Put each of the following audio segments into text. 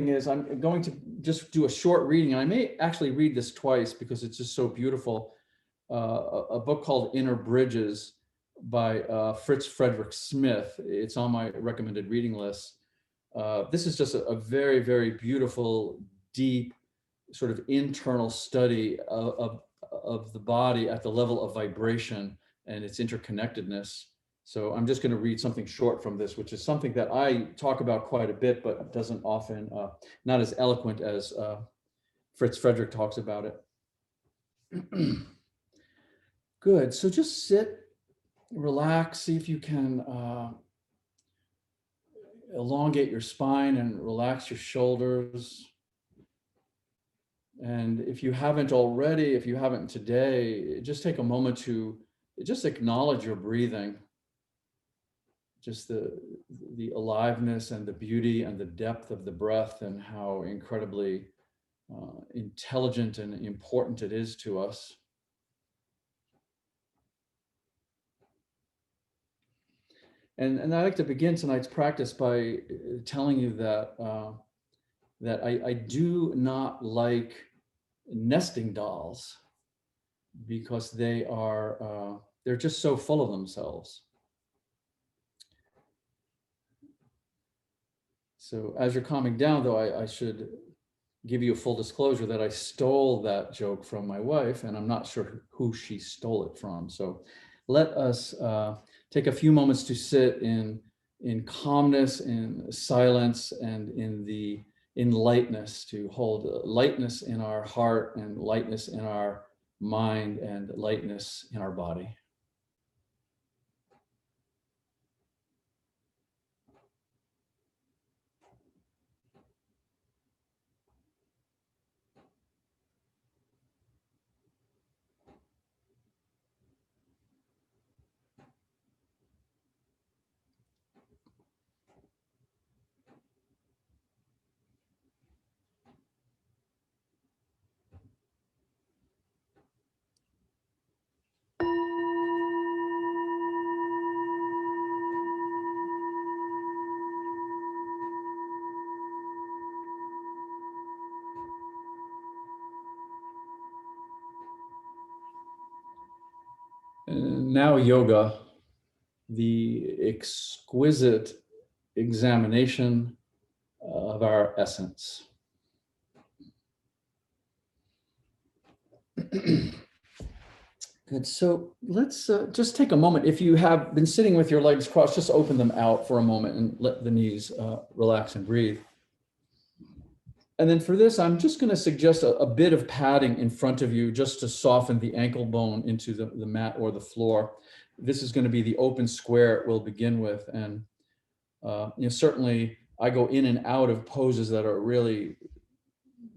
is I'm going to just do a short reading. I may actually read this twice because it's just so beautiful. A book called Inner Bridges by Fritz Frederick Smith. It's on my recommended reading list. This is just a very, very beautiful, deep, sort of internal study of the body at the level of vibration and its interconnectedness. So I'm just going to read something short from this, which is something that I talk about quite a bit, but doesn't often, not as eloquent as Fritz Frederick talks about it. Good. So just sit, relax, see if you can elongate your spine and relax your shoulders. And if you haven't already, if you haven't today, just take a moment to just acknowledge your breathing. Just the aliveness and the beauty and the depth of the breath and how incredibly intelligent and important it is to us. And I like to begin tonight's practice by telling you that that I do not like nesting dolls because they're just so full of themselves. So as you're calming down, though, I should give you a full disclosure that I stole that joke from my wife, and I'm not sure who she stole it from. So let us take a few moments to sit in calmness, in silence, and in lightness, to hold lightness in our heart and lightness in our mind and lightness in our body. Now yoga, the exquisite examination of our essence. Good. So let's just take a moment. If you have been sitting with your legs crossed, just open them out for a moment and let the knees relax and breathe. And then for this, I'm just going to suggest a bit of padding in front of you just to soften the ankle bone into the mat or the floor. This is going to be the open square we'll begin with. And certainly I go in and out of poses that are really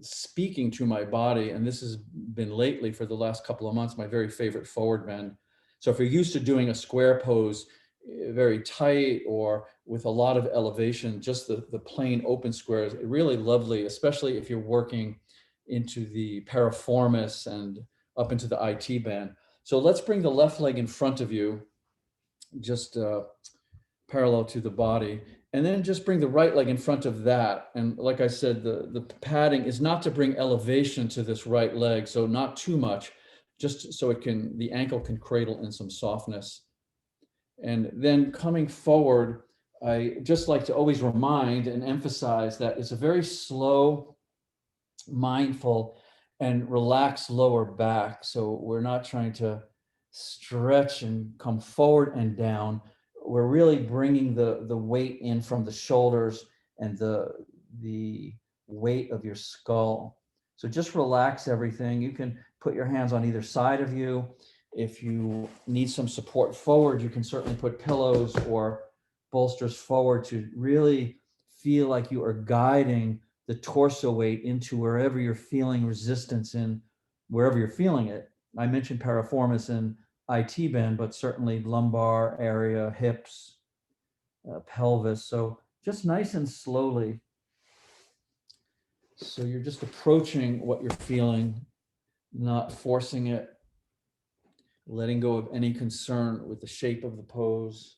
speaking to my body. And this has been lately, for the last couple of months, my very favorite forward bend. So if you're used to doing a square pose, very tight or with a lot of elevation, just the plain open square is really lovely, especially if you're working into the piriformis and up into the IT band. So let's bring the left leg in front of you, just parallel to the body, and then just bring the right leg in front of that. And like I said, the padding is not to bring elevation to this right leg, so not too much, just so the ankle can cradle in some softness. And then coming forward, I just like to always remind and emphasize that it's a very slow, mindful, and relaxed lower back. So we're not trying to stretch and come forward and down. We're really bringing the weight in from the shoulders and the weight of your skull. So just relax everything. You can put your hands on either side of you. If you need some support forward, you can certainly put pillows or bolsters forward to really feel like you are guiding the torso weight into wherever you're feeling resistance in, wherever you're feeling it. I mentioned piriformis and IT bend, but certainly lumbar area, hips, pelvis. So just nice and slowly. So you're just approaching what you're feeling, not forcing it, letting go of any concern with the shape of the pose.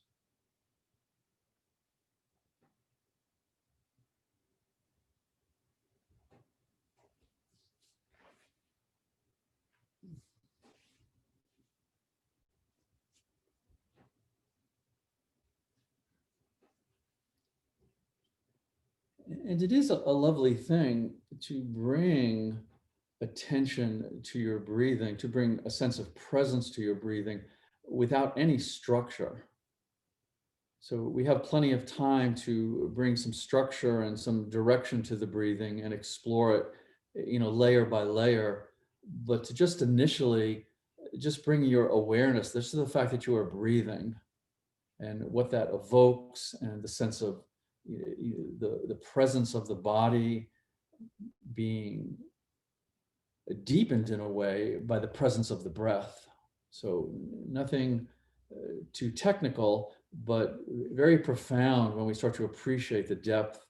And it is a lovely thing to bring attention to your breathing, to bring a sense of presence to your breathing without any structure. So we have plenty of time to bring some structure and some direction to the breathing and explore it, layer by layer. But to just initially just bring your awareness, this is the fact that you are breathing and what that evokes, and the sense of the presence of the body being deepened in a way by the presence of the breath. So nothing too technical, but very profound when we start to appreciate the depth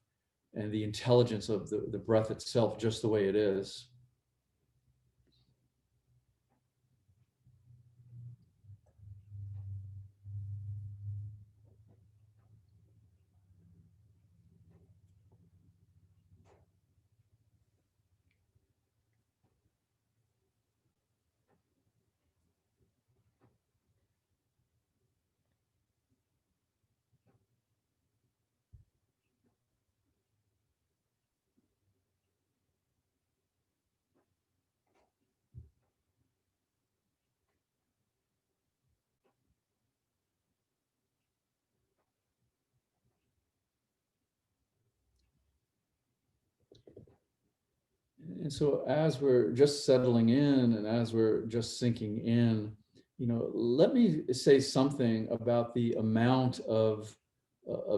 and the intelligence of the breath itself, just the way it is. And so as we're just settling in and as we're just sinking in, let me say something about the amount of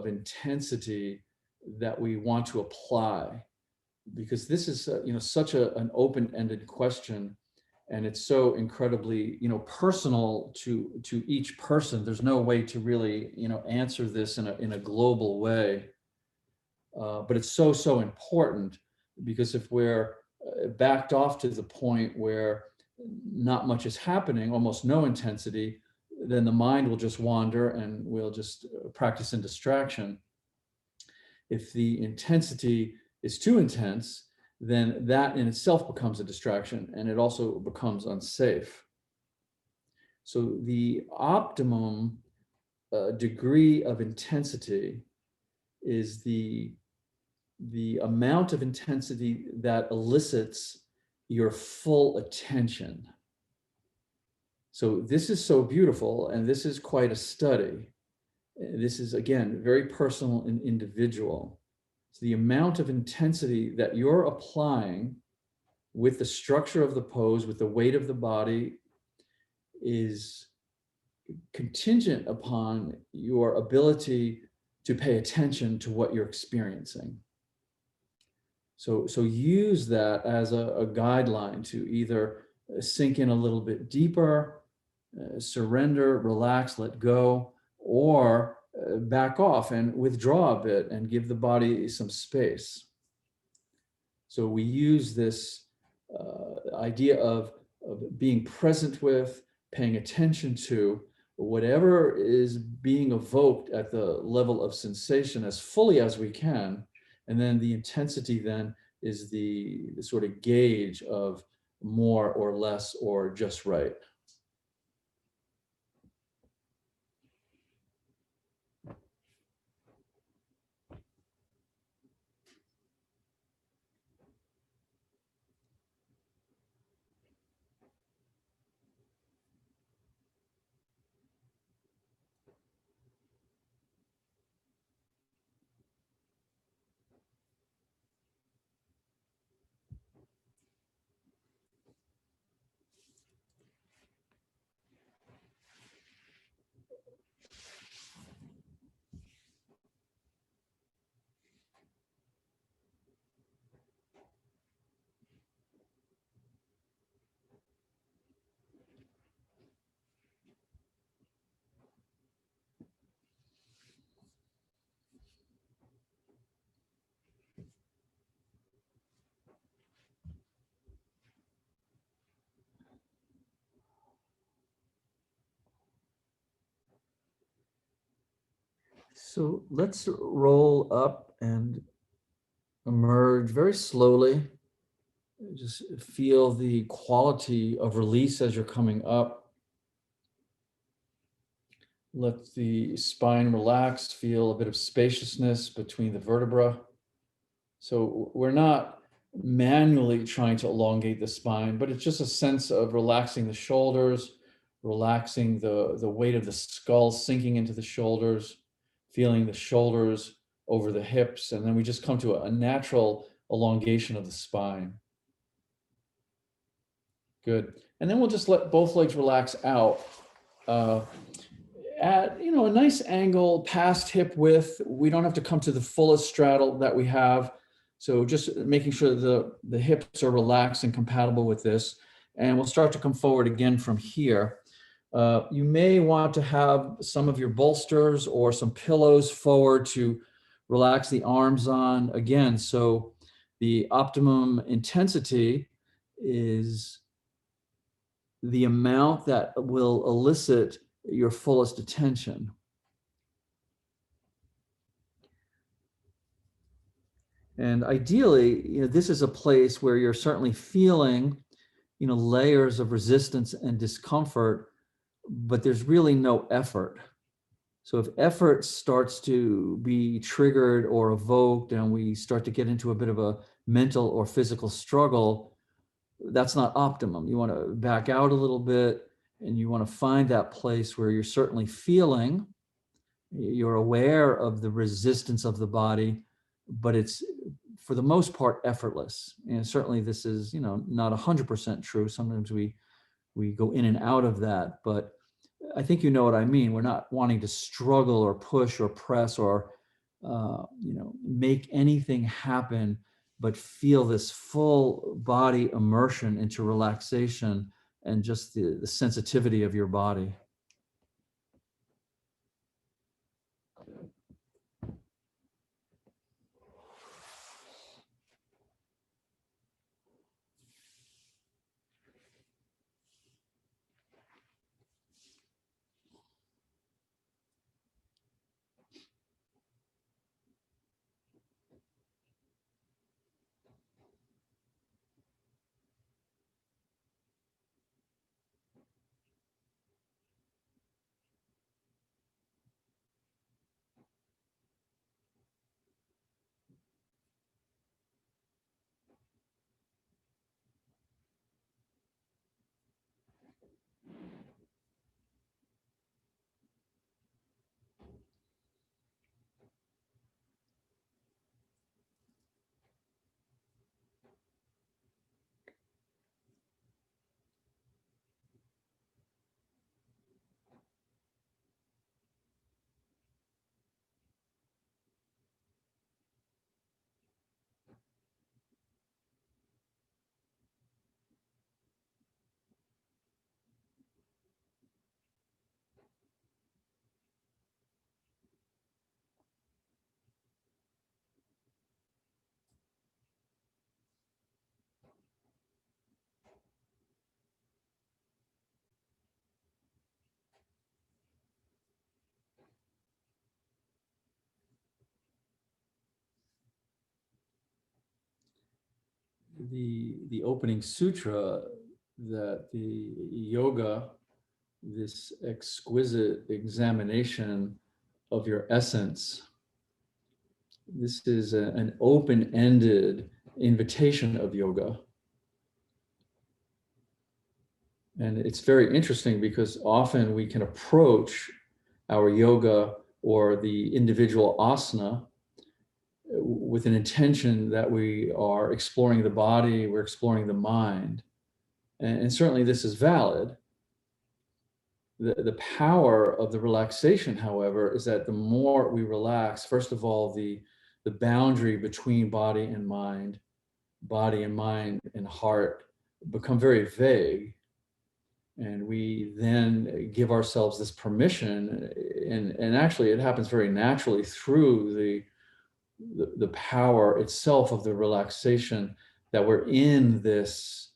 intensity that we want to apply, because this is such an open-ended question, and it's so incredibly personal to each person. There's no way to really answer this in a global way, but it's so important, because if we're backed off to the point where not much is happening, almost no intensity, then the mind will just wander and we'll just practice in distraction. If the intensity is too intense, then that in itself becomes a distraction, and it also becomes unsafe. So the optimum degree of intensity is the amount of intensity that elicits your full attention. So this is so beautiful, and this is quite a study. This is, again, very personal and individual. So the amount of intensity that you're applying with the structure of the pose, with the weight of the body, is contingent upon your ability to pay attention to what you're experiencing. So use that as a guideline to either sink in a little bit deeper, surrender, relax, let go, or back off and withdraw a bit and give the body some space. So we use this idea of being present with, paying attention to whatever is being evoked at the level of sensation as fully as we can. And then the intensity then is the sort of gauge of more or less or just right. So let's roll up and emerge very slowly. Just feel the quality of release as you're coming up. Let the spine relax, feel a bit of spaciousness between the vertebrae. So we're not manually trying to elongate the spine, but it's just a sense of relaxing the shoulders, relaxing the weight of the skull sinking into the shoulders, feeling the shoulders over the hips, and then we just come to a natural elongation of the spine. Good. And then we'll just let both legs relax out. At a nice angle past hip width. We don't have to come to the fullest straddle that we have. So just making sure the hips are relaxed and compatible with this. And we'll start to come forward again from here. You may want to have some of your bolsters or some pillows forward to relax the arms on again. So the optimum intensity is the amount that will elicit your fullest attention. And ideally, this is a place where you're certainly feeling, layers of resistance and discomfort, but there's really no effort. So if effort starts to be triggered or evoked and we start to get into a bit of a mental or physical struggle, that's not optimum. You want to back out a little bit and you want to find that place where you're certainly feeling, you're aware of the resistance of the body, but it's for the most part effortless. And certainly this is, not 100% true. Sometimes we go in and out of that, but I think you know what I mean. We're not wanting to struggle or push or press or make anything happen, but feel this full body immersion into relaxation and just the sensitivity of your body. The opening sutra that the yoga, this exquisite examination of your essence, this is an open-ended invitation of yoga. And it's very interesting because often we can approach our yoga or the individual asana with an intention that we are exploring the body, we're exploring the mind. And certainly this is valid. The power of the relaxation, however, is that the more we relax, first of all, the boundary between body and mind and heart become very vague. And we then give ourselves this permission, and actually it happens very naturally through the power itself of the relaxation, that we're in this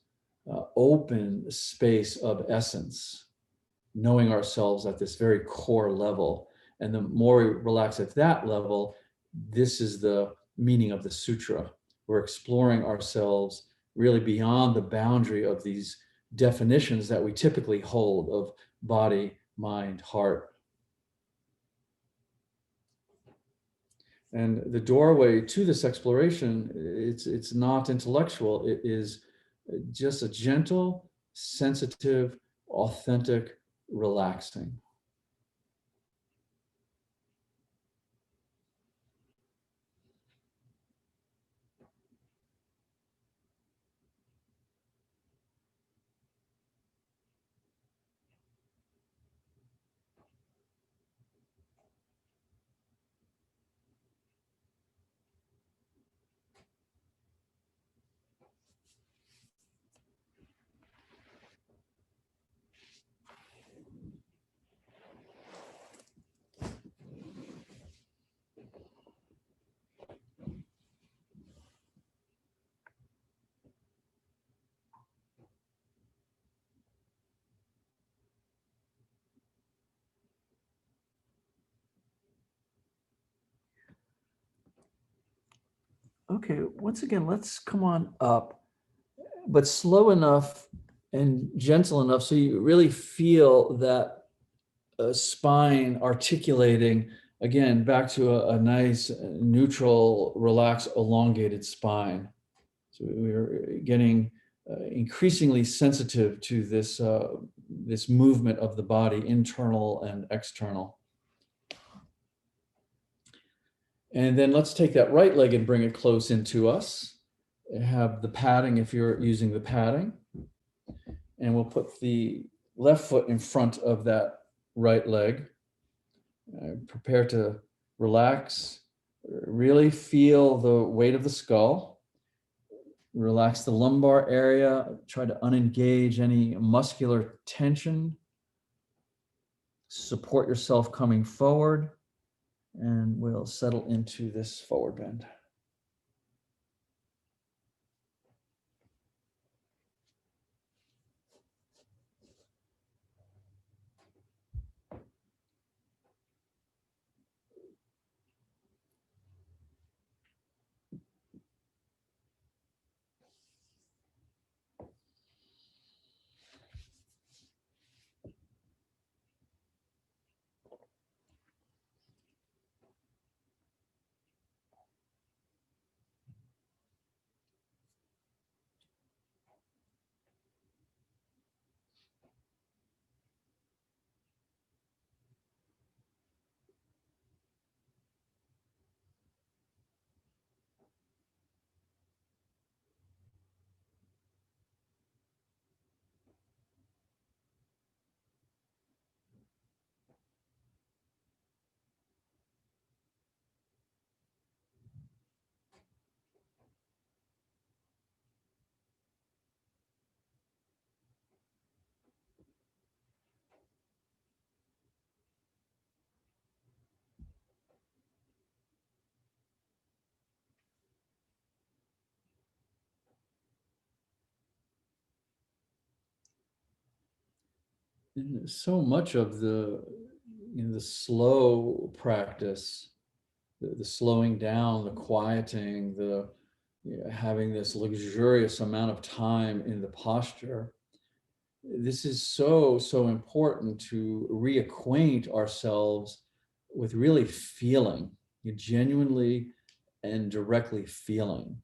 open space of essence, knowing ourselves at this very core level. And the more we relax at that level, this is the meaning of the sutra. We're exploring ourselves really beyond the boundary of these definitions that we typically hold of body, mind, heart. And the doorway to this exploration, it's not intellectual. It is just a gentle, sensitive, authentic, relaxing. Okay, once again, let's come on up, but slow enough and gentle enough so you really feel that spine articulating, again, back to a nice, neutral, relaxed, elongated spine. So we're getting increasingly sensitive to this movement of the body, internal and external. And then let's take that right leg and bring it close into us. Have the padding if you're using the padding. And we'll put the left foot in front of that right leg. Prepare to relax. Really feel the weight of the skull. Relax the lumbar area. Try to unengage any muscular tension. Support yourself coming forward. And we'll settle into this forward bend. And so much of the slow practice, the slowing down, the quieting, having this luxurious amount of time in the posture, this is so important to reacquaint ourselves with really feeling, genuinely and directly feeling,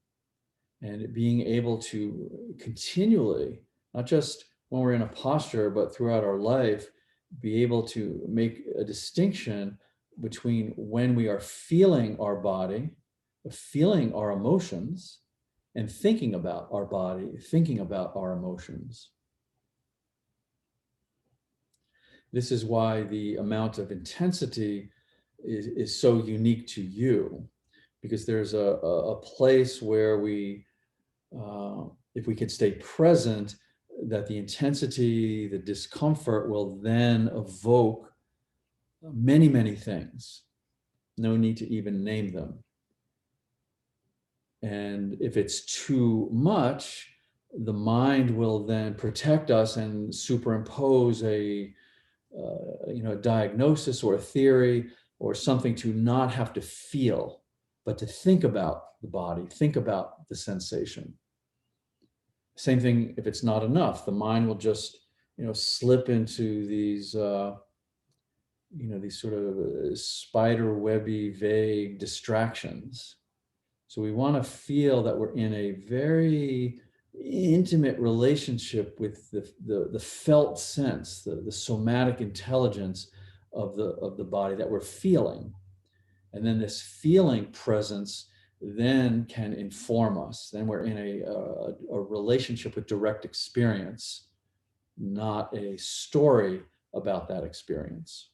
and being able to continually, not just when we're in a posture, but throughout our life, be able to make a distinction between when we are feeling our body, feeling our emotions, and thinking about our body, thinking about our emotions. This is why the amount of intensity is so unique to you, because there's a place where if we can stay present, that the intensity, the discomfort will then evoke many things. No need to even name them. And if it's too much, the mind will then protect us and superimpose a diagnosis or a theory or something to not have to feel, but to think about the body, think about the sensation. Same thing if it's not enough, the mind will just slip into these these sort of spider webby, vague distractions. So we want to feel that we're in a very intimate relationship with the felt sense, the somatic intelligence of the body that we're feeling. And then this feeling presence then can inform us. Then we're in a relationship with direct experience, not a story about that experience.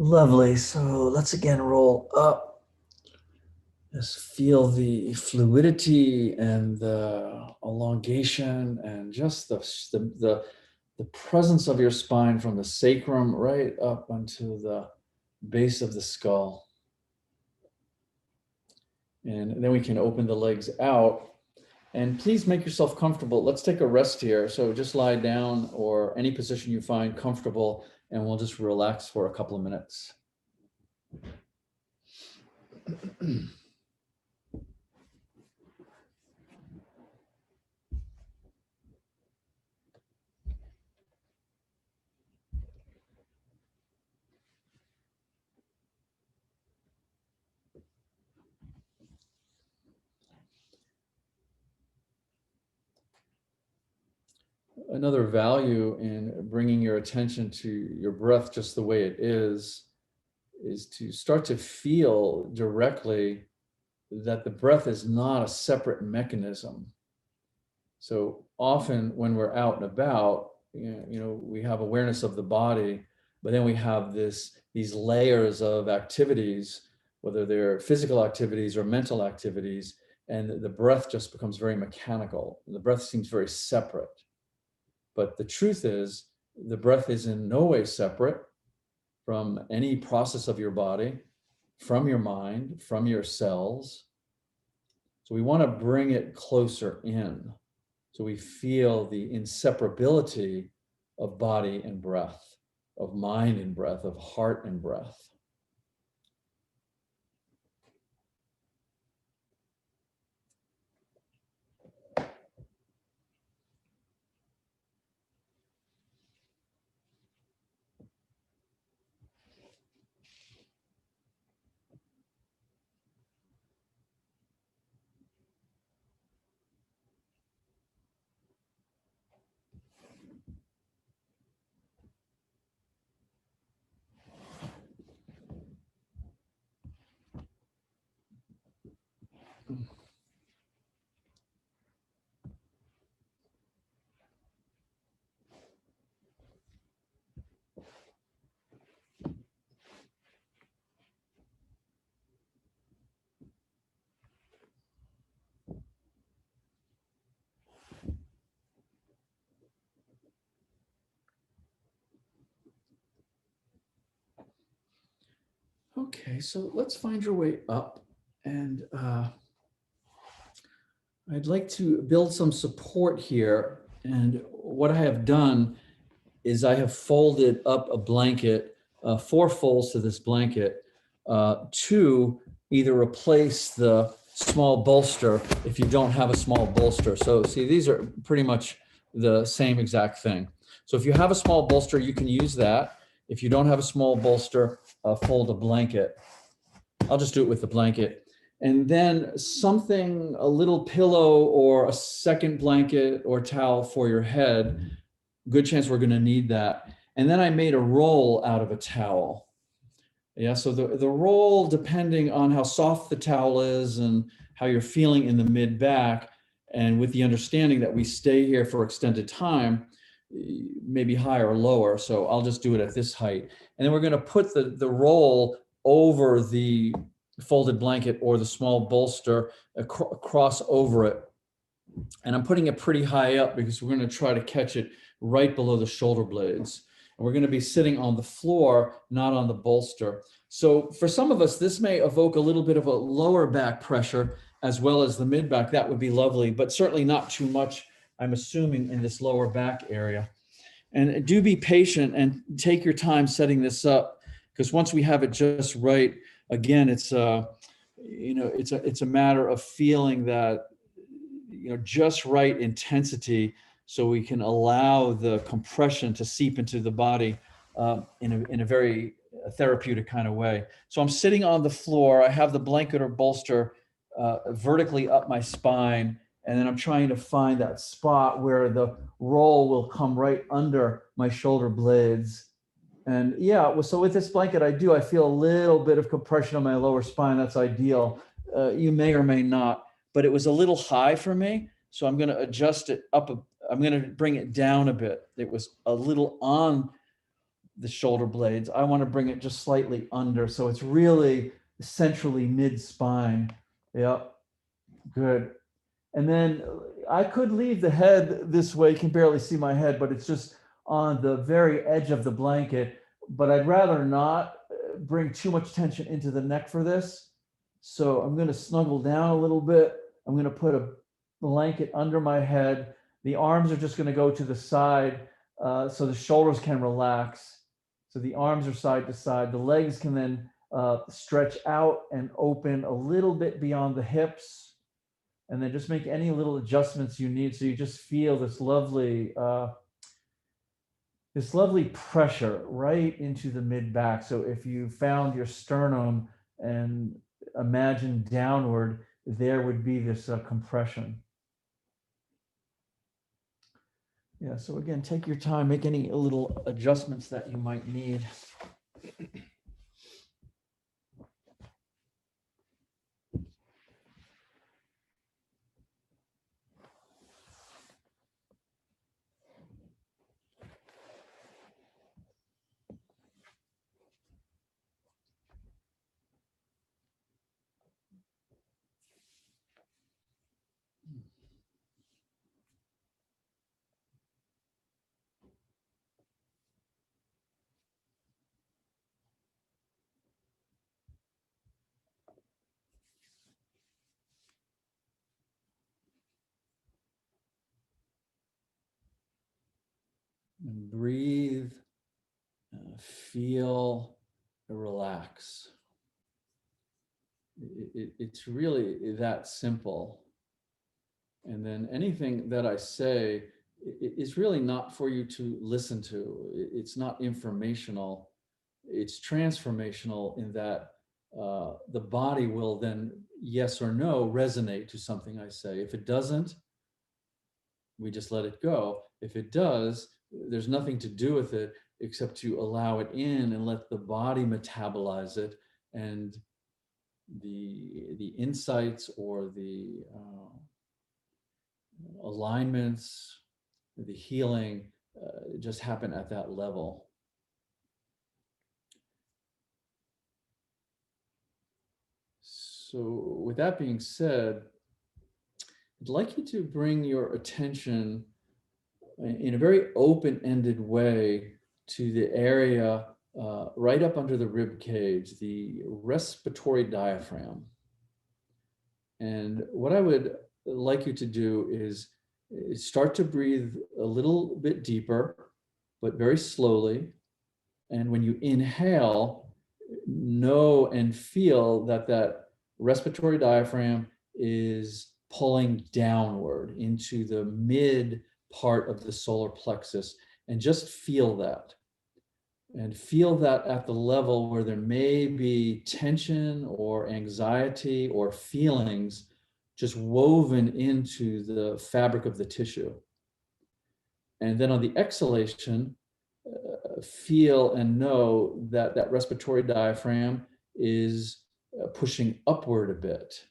Lovely. So let's again roll up. Just feel the fluidity and the elongation and just the presence of your spine from the sacrum right up onto the base of the skull. And then we can open the legs out. And please make yourself comfortable. Let's take a rest here. So just lie down or any position you find comfortable, and we'll just relax for a couple of minutes. Another value in bringing your attention to your breath just the way it is to start to feel directly that the breath is not a separate mechanism. So often when we're out and about, we have awareness of the body, but then we have these layers of activities, whether they're physical activities or mental activities, and the breath just becomes very mechanical. The breath seems very separate. But the truth is, the breath is in no way separate from any process of your body, from your mind, from your cells. So we want to bring it closer in so we feel the inseparability of body and breath, of mind and breath, of heart and breath. Okay, so let's find your way up, and I'd like to build some support here. And what I have done is I have folded up a blanket, 4 folds to this blanket, to either replace the small bolster if you don't have a small bolster. So see, these are pretty much the same exact thing. So if you have a small bolster, you can use that. If you don't have a small bolster, fold a blanket. I'll just do it with the blanket. And then something, a little pillow or a second blanket or towel for your head. Good chance we're going to need that. And then I made a roll out of a towel. Yeah, so the roll, depending on how soft the towel is and how you're feeling in the mid back, and with the understanding that we stay here for extended time, maybe higher or lower. So I'll just do it at this height. And then we're going to put the roll over the folded blanket or the small bolster across over it. And I'm putting it pretty high up because we're going to try to catch it right below the shoulder blades. And we're going to be sitting on the floor, not on the bolster. So for some of us, this may evoke a little bit of a lower back pressure as well as the mid back. That would be lovely, but certainly not too much, I'm assuming, in this lower back area. And do be patient and take your time setting this up, because once we have it just right, again, it's it's a matter of feeling that just right intensity, so we can allow the compression to seep into the body in a very therapeutic kind of way. So I'm sitting on the floor. I have the blanket or bolster vertically up my spine, and then I'm trying to find that spot where the roll will come right under my shoulder blades. And yeah, so with this blanket, I feel a little bit of compression on my lower spine. That's ideal. You may or may not, but it was a little high for me. So I'm going to adjust it up. I'm going to bring it down a bit. It was a little on the shoulder blades. I want to bring it just slightly under. So it's really centrally mid spine. Yep. Good. And then I could leave the head this way. You can barely see my head, but it's just on the very edge of the blanket. But I'd rather not bring too much tension into the neck for this. So I'm going to snuggle down a little bit. I'm going to put a blanket under my head. The arms are just going to go to the side so the shoulders can relax. So the arms are side to side. The legs can then stretch out and open a little bit beyond the hips. And then just make any little adjustments you need, so you just feel this lovely pressure right into the mid back. So if you found your sternum and imagine downward, there would be this compression. Yeah, so again, take your time, make any little adjustments that you might need. And breathe, feel, relax. It's really that simple. And then anything that I say is really not for you to listen to. It's not informational. It's transformational in that the body will then, yes or no, resonate to something I say. If it doesn't, we just let it go. If it does, there's nothing to do with it except to allow it in and let the body metabolize it, and the insights or the alignments, the healing just happen at that level. So with that being said, I'd like you to bring your attention in a very open-ended way to the area right up under the rib cage, the respiratory diaphragm. And what I would like you to do is start to breathe a little bit deeper, but very slowly. And when you inhale, know and feel that respiratory diaphragm is pulling downward into the mid part of the solar plexus, and just feel that. And feel that at the level where there may be tension or anxiety or feelings just woven into the fabric of the tissue. And then on the exhalation, feel and know that that respiratory diaphragm is pushing upward a bit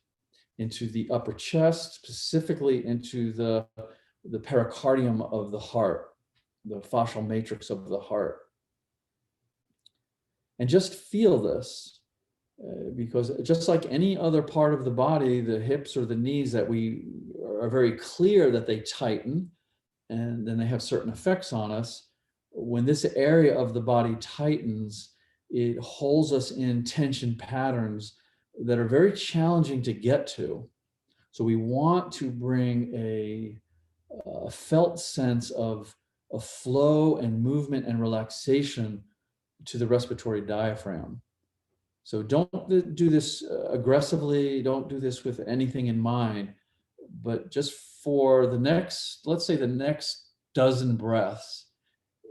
into the upper chest, specifically into the pericardium of the heart, the fascial matrix of the heart. And just feel this, because just like any other part of the body, the hips or the knees that we are very clear that they tighten and then they have certain effects on us. When this area of the body tightens, it holds us in tension patterns that are very challenging to get to. So we want to bring a felt sense of flow and movement and relaxation to the respiratory diaphragm. So don't do this aggressively, don't do this with anything in mind, but just for the next, let's say the next dozen breaths,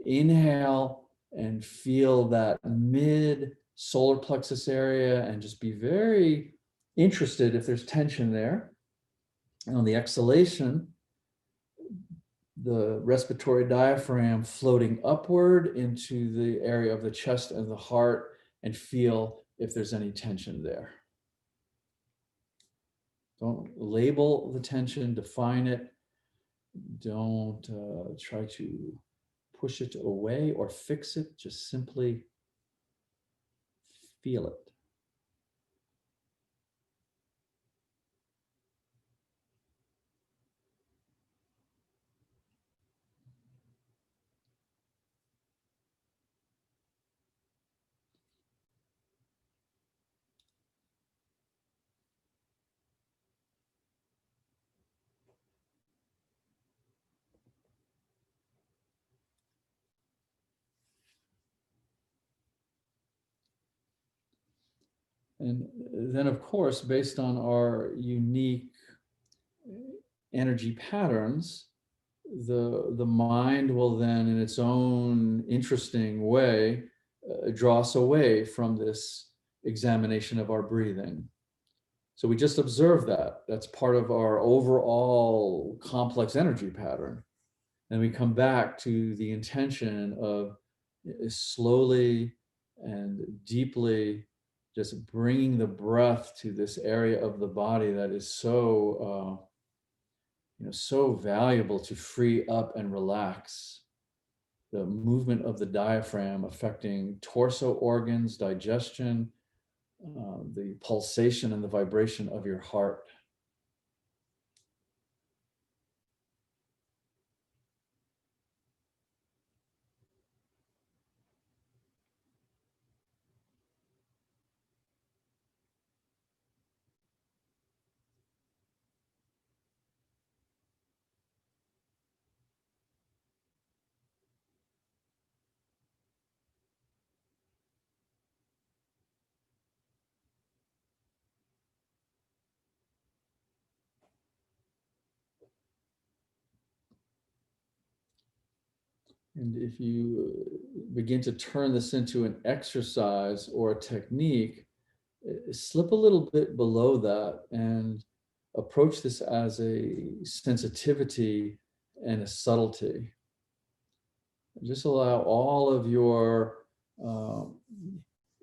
inhale and feel that mid solar plexus area and just be very interested if there's tension there. And on the exhalation, the respiratory diaphragm floating upward into the area of the chest and the heart, and feel if there's any tension there. Don't label the tension, define it. Don't try to push it away or fix it. Just simply feel it. And then, of course, based on our unique energy patterns, the mind will then, in its own interesting way, draw us away from this examination of our breathing. So we just observe that. That's part of our overall complex energy pattern. And we come back to the intention of slowly and deeply just bringing the breath to this area of the body that is so so valuable to free up and relax. The movement of the diaphragm affecting torso organs, digestion, the pulsation and the vibration of your heart. And if you begin to turn this into an exercise or a technique, slip a little bit below that and approach this as a sensitivity and a subtlety. Just allow all of your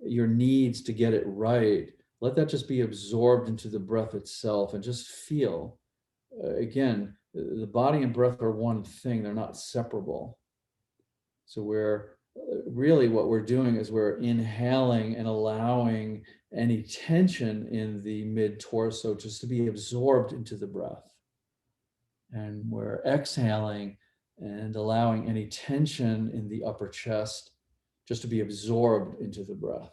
needs to get it right. Let that just be absorbed into the breath itself and just feel. Again, the body and breath are one thing, they're not separable. So we're really what we're doing is we're inhaling and allowing any tension in the mid torso just to be absorbed into the breath. And we're exhaling and allowing any tension in the upper chest just to be absorbed into the breath.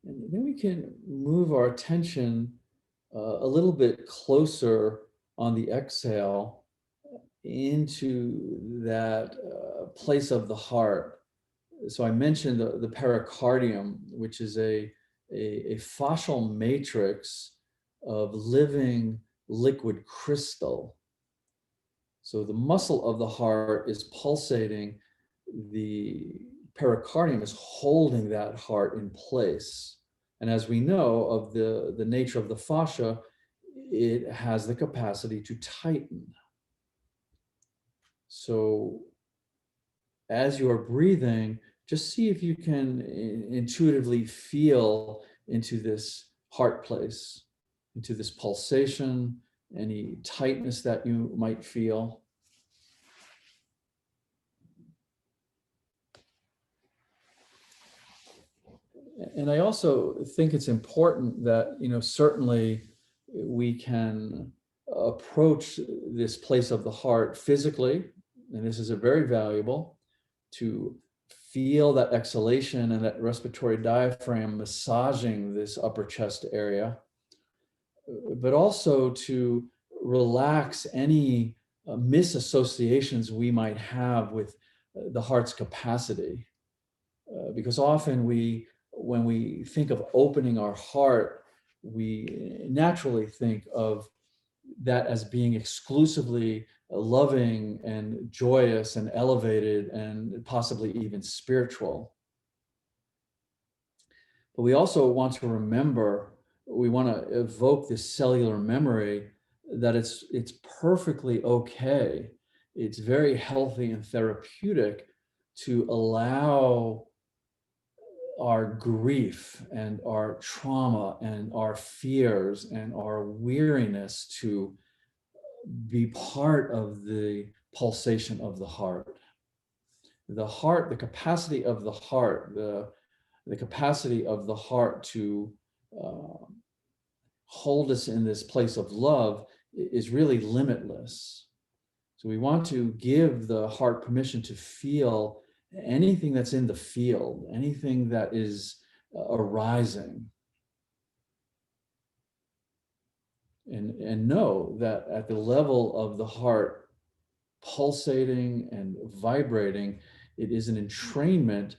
And then we can move our attention a little bit closer on the exhale into that place of the heart. So I mentioned the pericardium, which is a fascial matrix of living liquid crystal. So the muscle of the heart is pulsating, the pericardium is holding that heart in place. And as we know of the nature of the fascia, it has the capacity to tighten. So as you are breathing, just see if you can intuitively feel into this heart place, into this pulsation, any tightness that you might feel. And I also think it's important that, certainly we can approach this place of the heart physically, and this is a very valuable to feel that exhalation and that respiratory diaphragm massaging this upper chest area, but also to relax any misassociations we might have with the heart's capacity. Because often when we think of opening our heart, we naturally think of that as being exclusively loving and joyous and elevated and possibly even spiritual. But we also want to remember, we want to evoke this cellular memory that it's perfectly okay. It's very healthy and therapeutic to allow our grief and our trauma and our fears and our weariness to be part of the pulsation of the heart. The heart, the capacity of the heart, the capacity of the heart to uh, hold us in this place of love is really limitless. So we want to give the heart permission to feel anything that's in the field, anything that is arising. And know that at the level of the heart pulsating and vibrating, it is an entrainment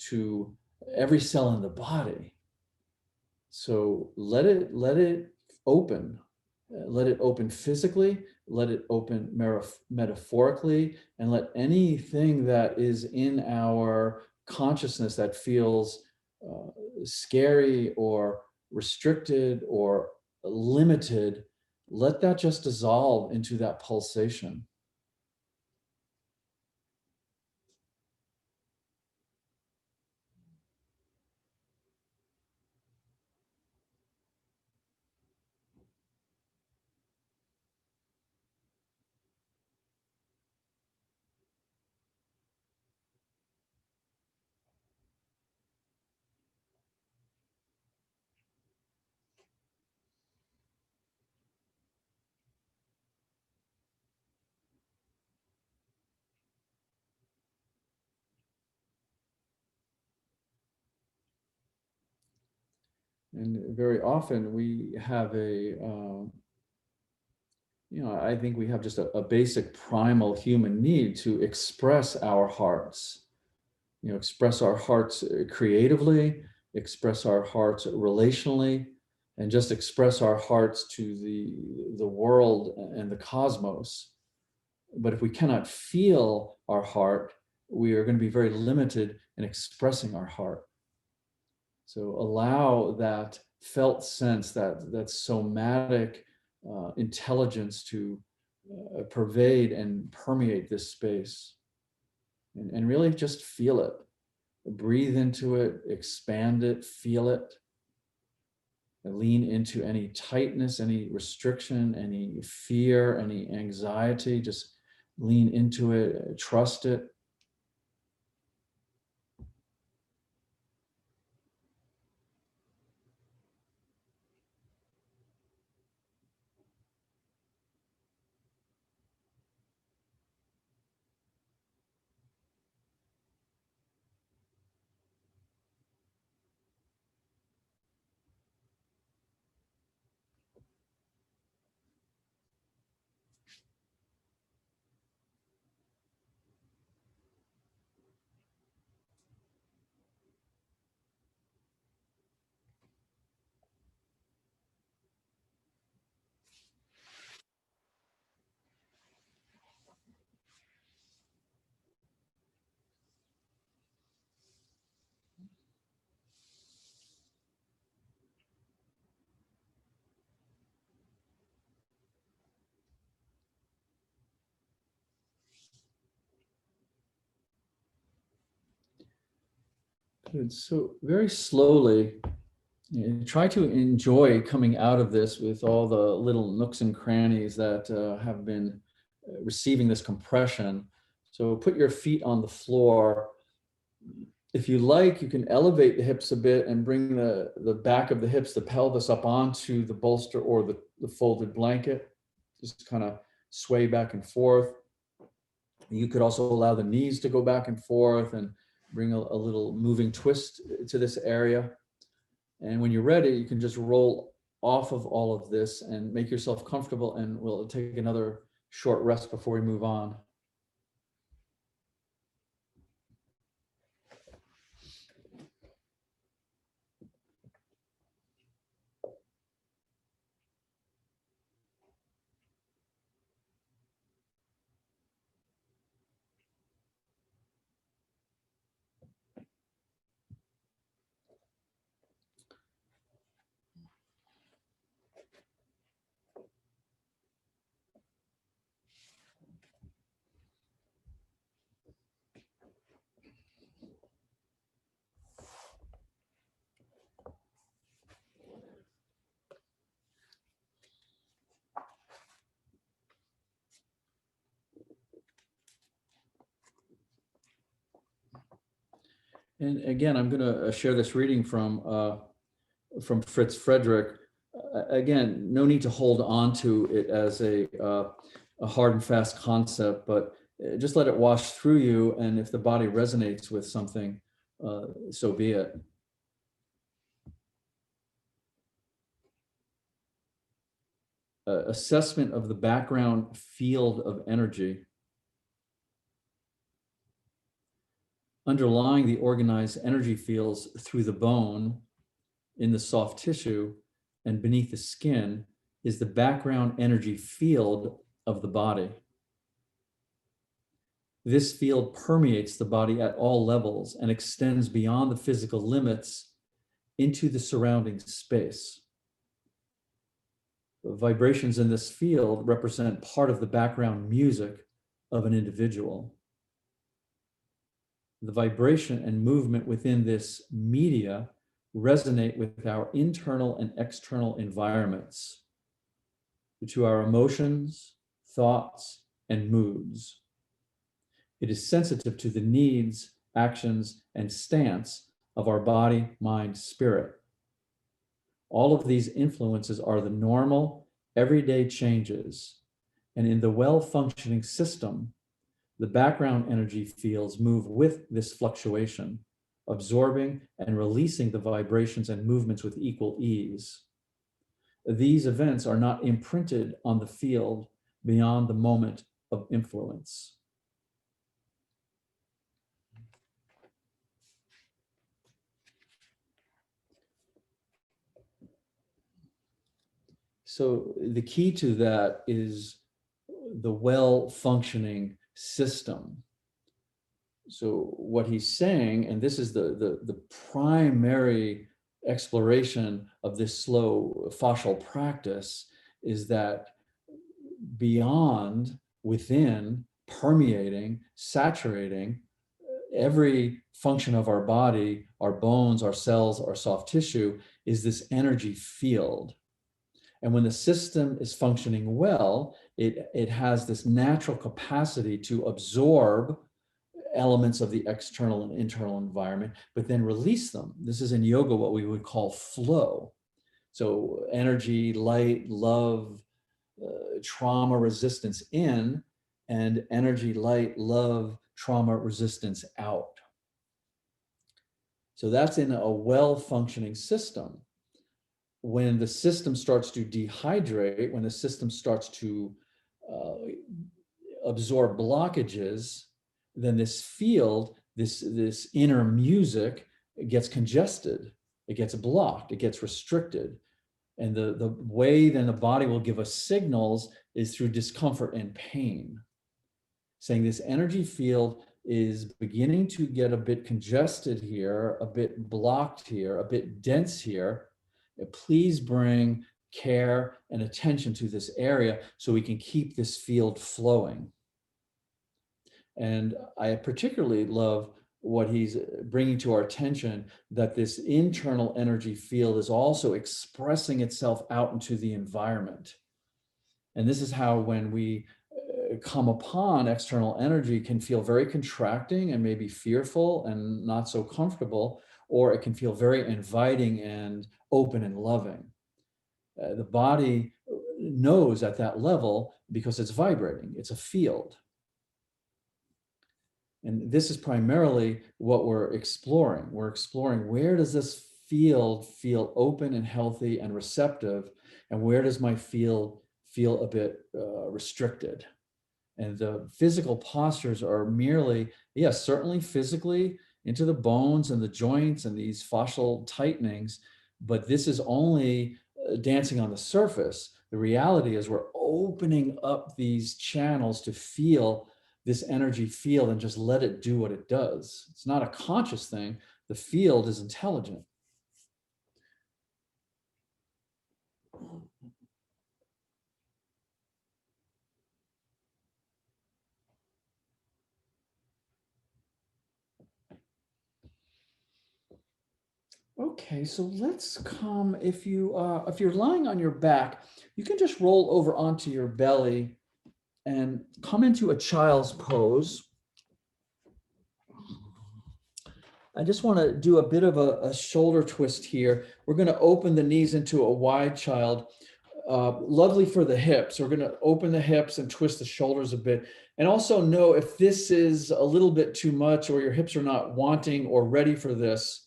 to every cell in the body. So let it open. Let it open physically, let it open metaphorically, and let anything that is in our consciousness that feels scary or restricted or limited, let that just dissolve into that pulsation. And very often we have I think we have just a basic primal human need to express our hearts, express our hearts creatively, express our hearts relationally, and just express our hearts to the world and the cosmos. But if we cannot feel our heart, we are going to be very limited in expressing our heart. So allow that felt sense, that somatic intelligence to pervade and permeate this space, and really just feel it. Breathe into it, expand it, feel it. Lean into any tightness, any restriction, any fear, any anxiety. Just lean into it, trust it. Good. So very slowly, try to enjoy coming out of this with all the little nooks and crannies that have been receiving this compression. So put your feet on the floor. If you like, you can elevate the hips a bit and bring the back of the hips, the pelvis up onto the bolster or the folded blanket. Just kind of sway back and forth. You could also allow the knees to go back and forth and bring a little moving twist to this area. And when you're ready, you can just roll off of all of this and make yourself comfortable, and we'll take another short rest before we move on. And again, I'm going to share this reading from Fritz Frederick. Again, no need to hold on to it as a hard and fast concept, but just let it wash through you. And if the body resonates with something, so be it. Assessment of the background field of energy. Underlying the organized energy fields through the bone, in the soft tissue, and beneath the skin is the background energy field of the body. This field permeates the body at all levels and extends beyond the physical limits into the surrounding space. The vibrations in this field represent part of the background music of an individual. The vibration and movement within this media resonate with our internal and external environments, to our emotions, thoughts, and moods. It is sensitive to the needs, actions, and stance of our body, mind, spirit. All of these influences are the normal, everyday changes, and in the well-functioning system, the background energy fields move with this fluctuation, absorbing and releasing the vibrations and movements with equal ease. These events are not imprinted on the field beyond the moment of influence. So the key to that is the well-functioning system. So what he's saying, and this is the primary exploration of this slow fascial practice, is that beyond, within, permeating, saturating every function of our body, our bones, our cells, our soft tissue, is this energy field. And when the system is functioning well, it has this natural capacity to absorb elements of the external and internal environment, but then release them. This is in yoga what we would call flow. So energy, light, love, trauma resistance in, and energy, light, love, trauma resistance out. So that's in a well-functioning system. When the system starts to dehydrate, when the system starts to absorb blockages, then this field, this inner music, it gets congested, it gets blocked, it gets restricted. And the way then the body will give us signals is through discomfort and pain, saying this energy field is beginning to get a bit congested here, a bit blocked here, a bit dense here. Please bring care and attention to this area so we can keep this field flowing. And I particularly love what he's bringing to our attention, that this internal energy field is also expressing itself out into the environment. And this is how, when we come upon external energy, can feel very contracting and maybe fearful and not so comfortable, or it can feel very inviting and open and loving. The body knows at that level because it's vibrating, it's a field. And this is primarily what we're exploring. We're exploring, where does this field feel open and healthy and receptive, and where does my field feel a bit restricted? And the physical postures are merely, yes, certainly physically into the bones and the joints and these fascial tightenings, but this is only dancing on the surface. The reality is we're opening up these channels to feel this energy field and just let it do what it does. It's not a conscious thing. The field is intelligent. Okay, so let's come, if you're lying on your back, you can just roll over onto your belly and come into a child's pose. I just want to do a bit of a shoulder twist here. We're going to open the knees into a wide child. Lovely for the hips. We're going to open the hips and twist the shoulders a bit. And also know if this is a little bit too much, or your hips are not wanting or ready for this,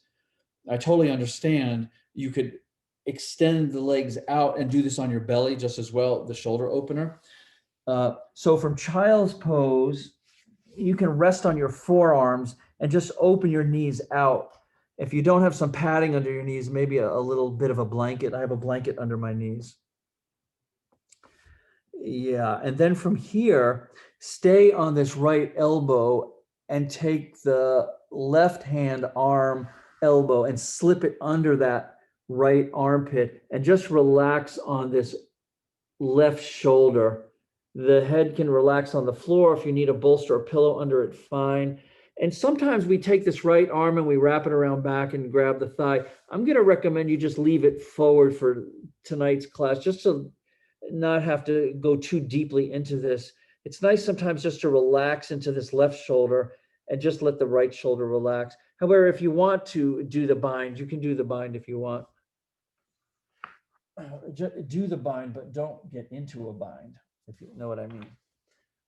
I totally understand. You could extend the legs out and do this on your belly just as well, the shoulder opener. So from child's pose, you can rest on your forearms and just open your knees out. If you don't have some padding under your knees, maybe a little bit of a blanket. I have a blanket under my knees. Yeah, and then from here, stay on this right elbow and take the left hand arm elbow and slip it under that right armpit and just relax on this left shoulder. The head can relax on the floor. If you need a bolster or pillow under it, fine. And sometimes we take this right arm and we wrap it around back and grab the thigh. I'm going to recommend you just leave it forward for tonight's class, just to not have to go too deeply into this. It's nice sometimes just to relax into this left shoulder and just let the right shoulder relax. However, if you want to do the bind, you can do the bind if you want. Do the bind, but don't get into a bind, if you know what I mean.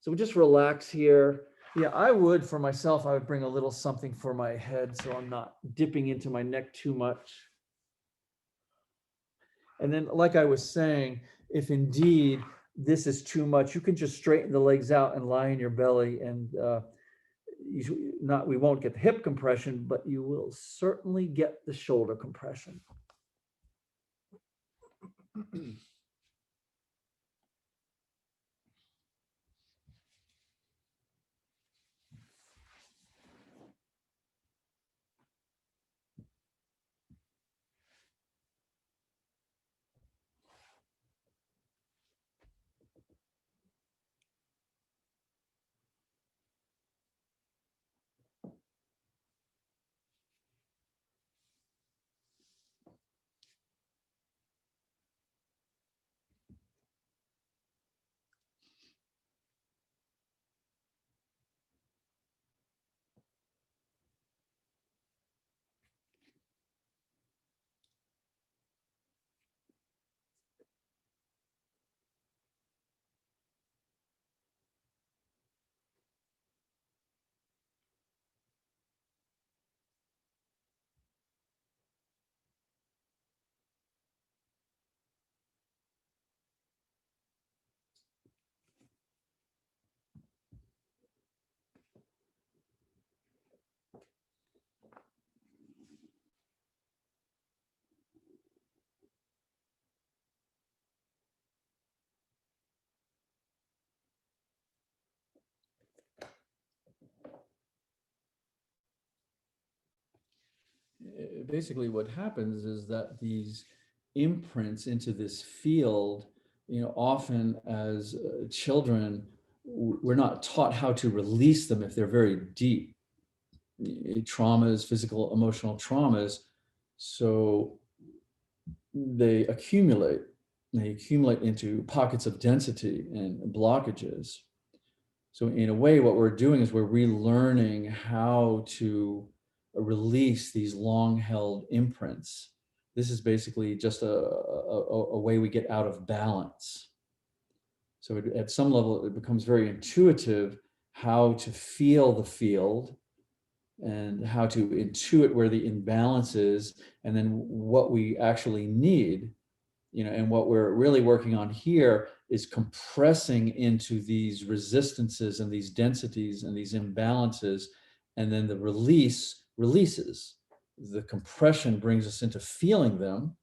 So we just relax here. Yeah, I would, for myself, I would bring a little something for my head so I'm not dipping into my neck too much. And then, like I was saying, if indeed this is too much, you can just straighten the legs out and lie in your belly, and we won't get the hip compression, but you will certainly get the shoulder compression. Basically what happens is that these imprints into this field, often as children, we're not taught how to release them if they're very deep. traumas, physical, emotional traumas. So they accumulate. They accumulate into pockets of density and blockages. So in a way, what we're doing is we're relearning how to release these long-held imprints. This is basically just a way we get out of balance. So at some level, it becomes very intuitive how to feel the field and how to intuit where the imbalance is, and then what we actually need. And what we're really working on here is compressing into these resistances and these densities and these imbalances, and then the releases. The compression brings us into feeling them,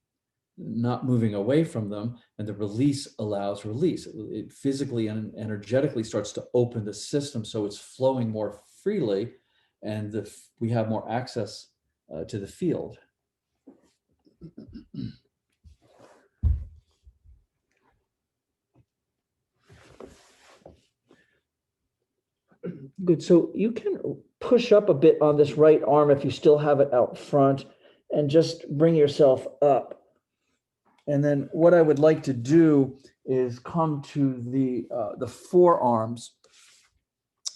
not moving away from them, and the release allows release. It physically and energetically starts to open the system so it's flowing more freely, and we have more access to the field. Good. So you can push up a bit on this right arm if you still have it out front, and just bring yourself up. And then what I would like to do is come to the forearms.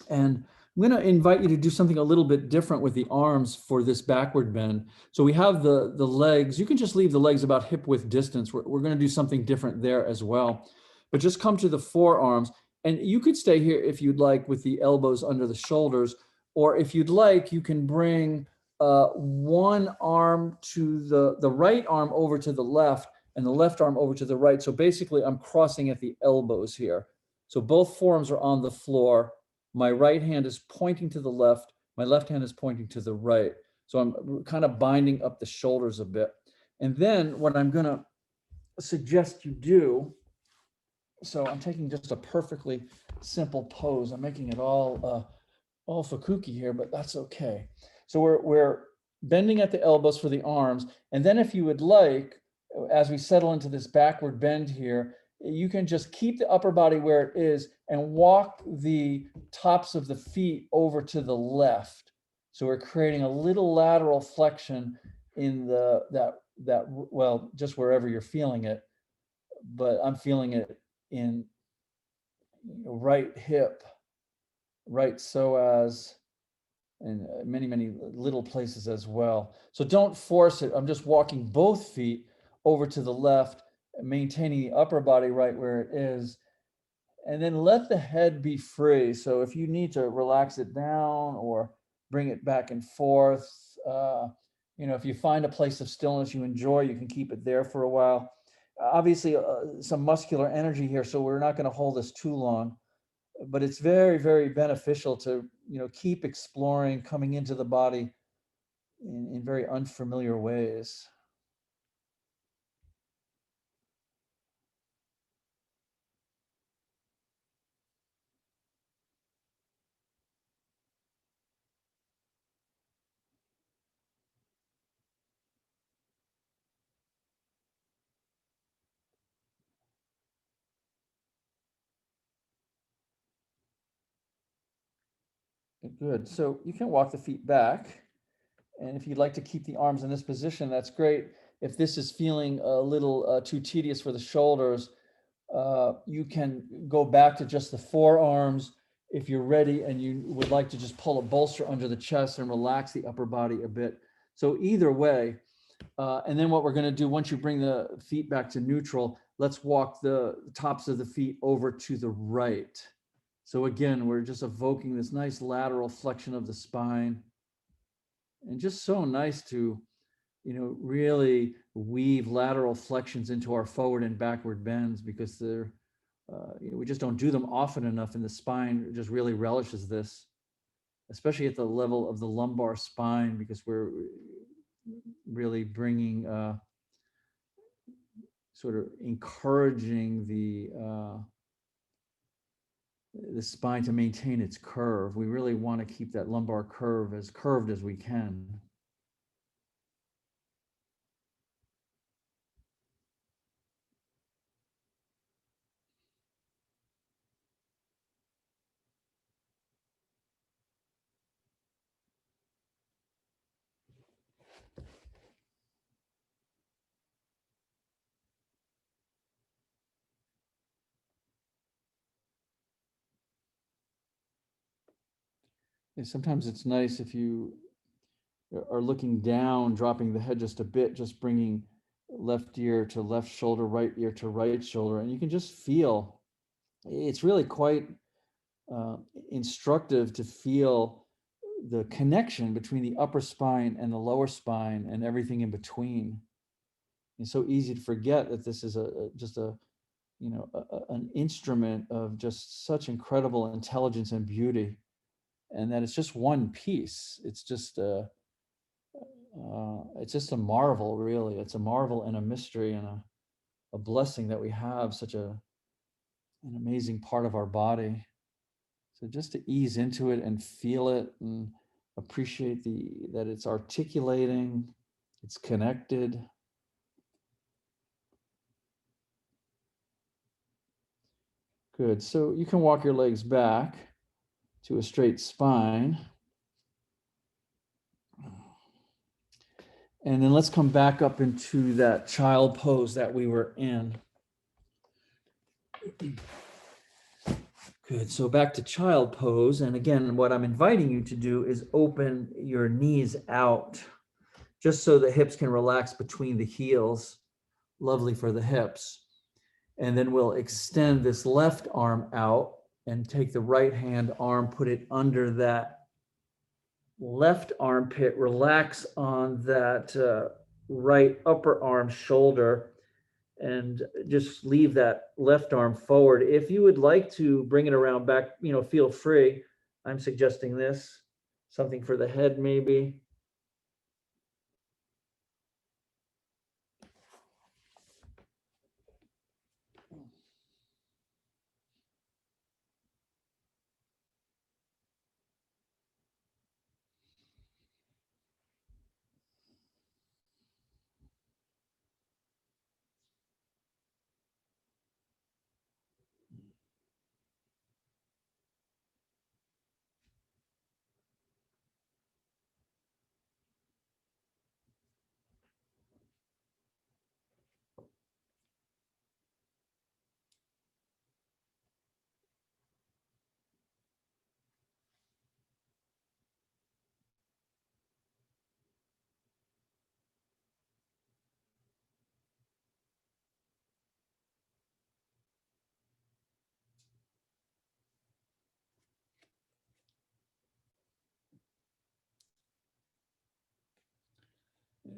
And I'm going to invite you to do something a little bit different with the arms for this backward bend. So we have the legs. You can just leave the legs about hip width distance. We're going to do something different there as well. But just come to the forearms. And you could stay here if you'd like with the elbows under the shoulders. Or if you'd like, you can bring one arm to the right arm over to the left and the left arm over to the right. So basically, I'm crossing at the elbows here. So both forearms are on the floor. My right hand is pointing to the left. My left hand is pointing to the right. So I'm kind of binding up the shoulders a bit. And then what I'm going to suggest you do, so I'm taking just a perfectly simple pose. I'm making it all fukuki here, but that's okay. So we're bending at the elbows for the arms. And then if you would like, as we settle into this backward bend here, you can just keep the upper body where it is and walk the tops of the feet over to the left. So we're creating a little lateral flexion in well, just wherever you're feeling it, but I'm feeling it in right hip, right psoas, and many, many little places as well. So don't force it. I'm just walking both feet over to the left, maintaining the upper body right where it is. And then let the head be free. So if you need to relax it down or bring it back and forth, if you find a place of stillness you enjoy, you can keep it there for a while. Obviously, some muscular energy here, so we're not going to hold this too long. But it's very, very beneficial to keep exploring, coming into the body in very unfamiliar ways. Good. So you can walk the feet back. And if you'd like to keep the arms in this position, that's great. If this is feeling a little too tedious for the shoulders, you can go back to just the forearms if you're ready and you would like to just pull a bolster under the chest and relax the upper body a bit. So either way, and then what we're going to do once you bring the feet back to neutral, let's walk the tops of the feet over to the right. So again, we're just evoking this nice lateral flexion of the spine. And just so nice to, really weave lateral flexions into our forward and backward bends, because they're, we just don't do them often enough, and the spine just really relishes this, especially at the level of the lumbar spine, because we're really bringing, sort of encouraging the spine to maintain its curve. We really want to keep that lumbar curve as curved as we can. sometimes it's nice if you are looking down, dropping the head just a bit, just bringing left ear to left shoulder, right ear to right shoulder, and you can just feel, it's really quite instructive to feel the connection between the upper spine and the lower spine and everything in between. It's so easy to forget that this is just a an instrument of just such incredible intelligence and beauty, and that it's just one piece. It's just a marvel, really. It's a marvel and a mystery and a blessing that we have such an amazing part of our body. So just to ease into it and feel it and appreciate that it's articulating, it's connected. Good. So you can walk your legs back to a straight spine. And then let's come back up into that child pose that we were in. Good. So back to child pose. And again, what I'm inviting you to do is open your knees out, just so the hips can relax between the heels. Lovely for the hips. And then we'll extend this left arm out and take the right hand arm, put it under that left armpit, relax on that right upper arm shoulder, and just leave that left arm forward. If you would like to bring it around back, feel free. I'm suggesting this, something for the head maybe.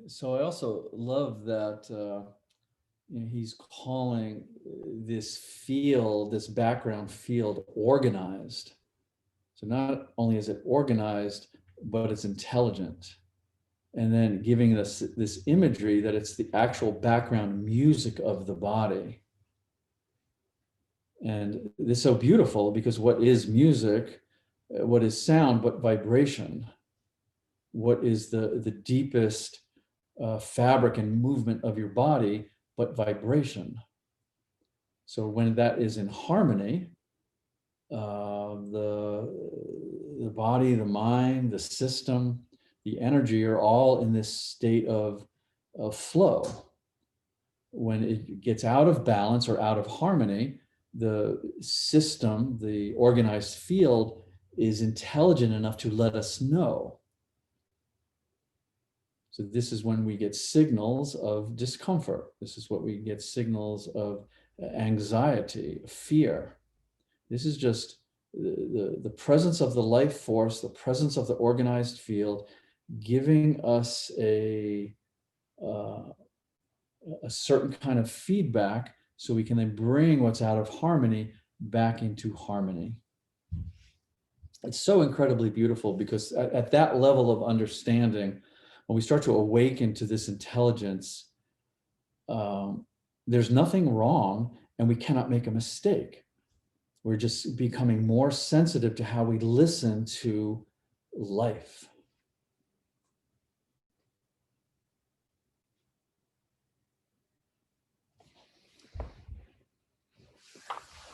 So I also love that he's calling this field, this background field, organized. So not only is it organized, but it's intelligent. And then giving us this imagery that it's the actual background music of the body. And this is so beautiful because what is music? What is sound but vibration? What is the deepest fabric and movement of your body but vibration? So when that is in harmony, the body, the mind, the system, the energy are all in this state of flow. When it gets out of balance or out of harmony, the system, the organized field, is intelligent enough to let us know. So this is when we get signals of discomfort. This is what we get signals of anxiety, fear. This is just the presence of the life force, the presence of the organized field, giving us a certain kind of feedback so we can then bring what's out of harmony back into harmony. It's so incredibly beautiful because at that level of understanding, when we start to awaken to this intelligence, there's nothing wrong and we cannot make a mistake. We're just becoming more sensitive to how we listen to life.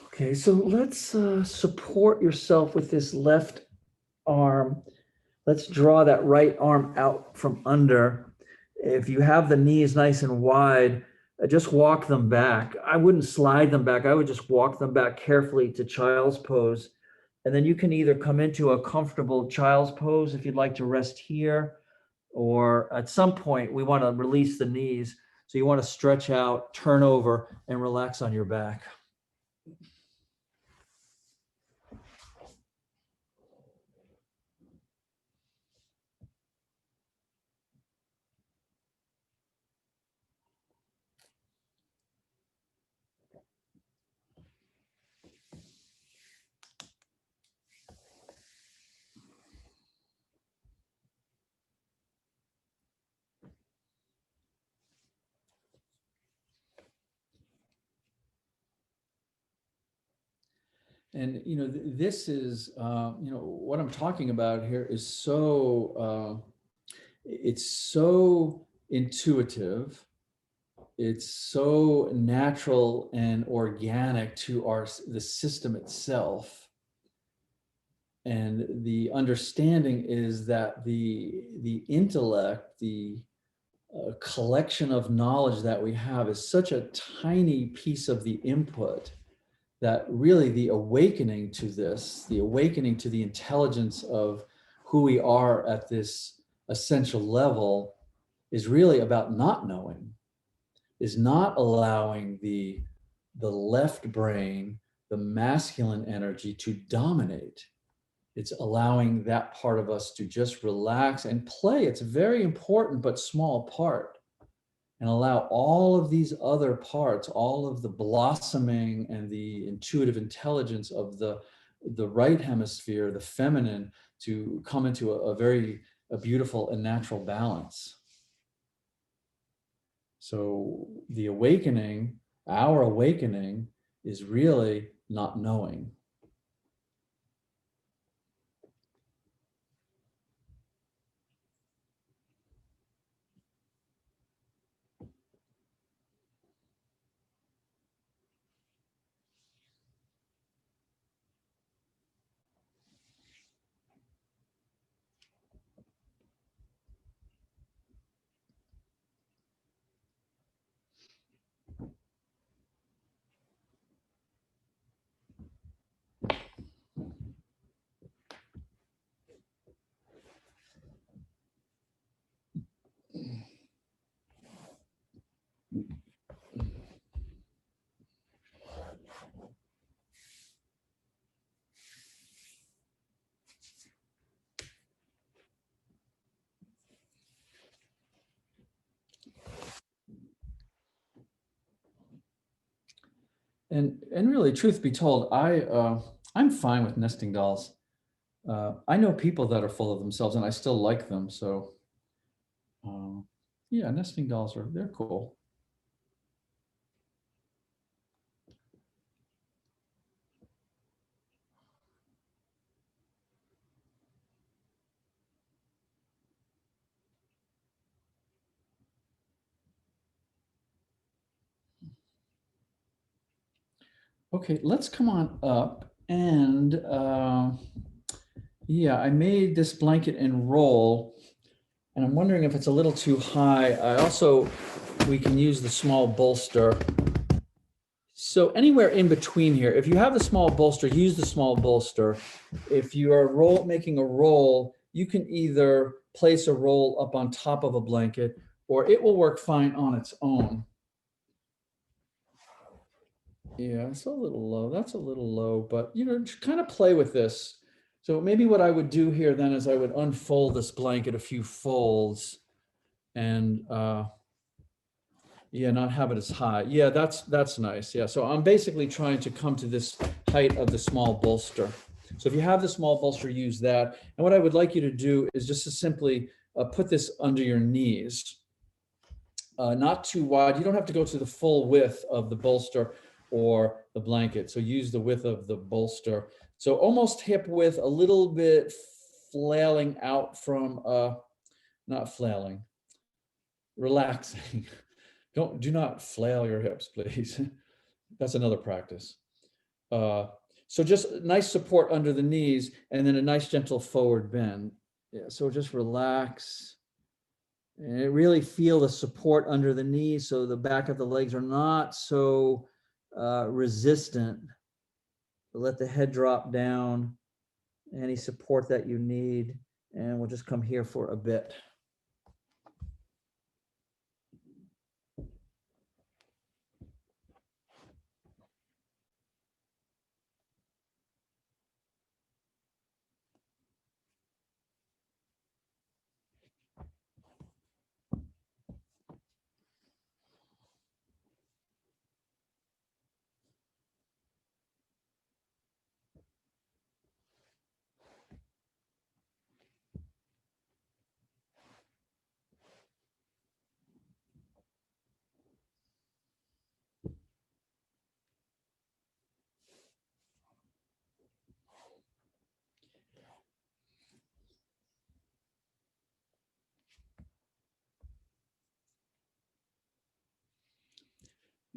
Okay, so let's support yourself with this left arm. Let's draw that right arm out from under. If you have the knees nice and wide, just walk them back. I wouldn't slide them back. I would just walk them back carefully to child's pose. And then you can either come into a comfortable child's pose if you'd like to rest here, or at some point we want to release the knees. So you want to stretch out, turn over, and relax on your back. And, you know, this is, you know, what I'm talking about here is so, it's so intuitive. It's so natural and organic to the system itself. And the understanding is that the intellect, the collection of knowledge that we have is such a tiny piece of the input that really the awakening to this, the awakening to the intelligence of who we are at this essential level is really about not knowing, is not allowing the left brain, the masculine energy to dominate. It's allowing that part of us to just relax and play. It's a very important but small part, and allow all of these other parts, all of the blossoming and the intuitive intelligence of the right hemisphere, the feminine, to come into a very beautiful and natural balance. So the awakening, our awakening, is really not knowing. And really, truth be told, I'm fine with nesting dolls. I know people that are full of themselves, and I still like them. So, yeah, nesting dolls they're cool. Okay, let's come on up. And yeah, I made this blanket and roll, and I'm wondering if it's a little too high. We can use the small bolster. So anywhere in between here, if you have the small bolster, use the small bolster. If you are making a roll, you can either place a roll up on top of a blanket, or it will work fine on its own. Yeah, it's a little low. That's a little low, but you know, just kind of play with this. So maybe what I would do here then is I would unfold this blanket a few folds, and yeah, not have it as high. Yeah, that's nice. Yeah, so I'm basically trying to come to this height of the small bolster. So if you have the small bolster, use that. And what I would like you to do is just to simply put this under your knees. Not too wide. You don't have to go to the full width of the bolster or the blanket. So use the width of the bolster. So almost hip width, a little bit flailing out from, not flailing, relaxing. Do not flail your hips, please. That's another practice. So just nice support under the knees, and then a nice gentle forward bend. Yeah, so just relax. And really feel the support under the knees, so the back of the legs are not so resistant. Let the head drop down. any support that you need. And we'll just come here for a bit.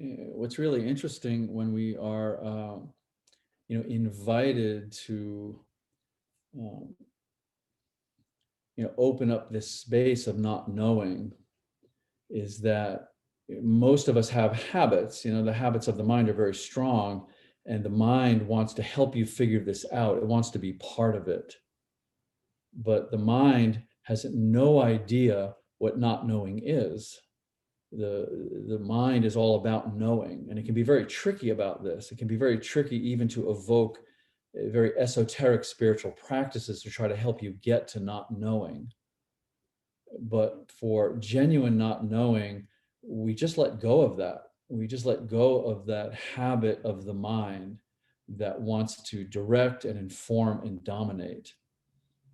What's really interesting when we are, invited to, um, open up this space of not knowing, is that most of us have habits. The habits of the mind are very strong, and the mind wants to help you figure this out. It wants to be part of it. But the mind has no idea what not knowing is. The mind is all about knowing, and it can be very tricky about this. It can be very tricky even to evoke very esoteric spiritual practices to try to help you get to not knowing. But for genuine not knowing, we just let go of that. We just let go of that habit of the mind that wants to direct and inform and dominate.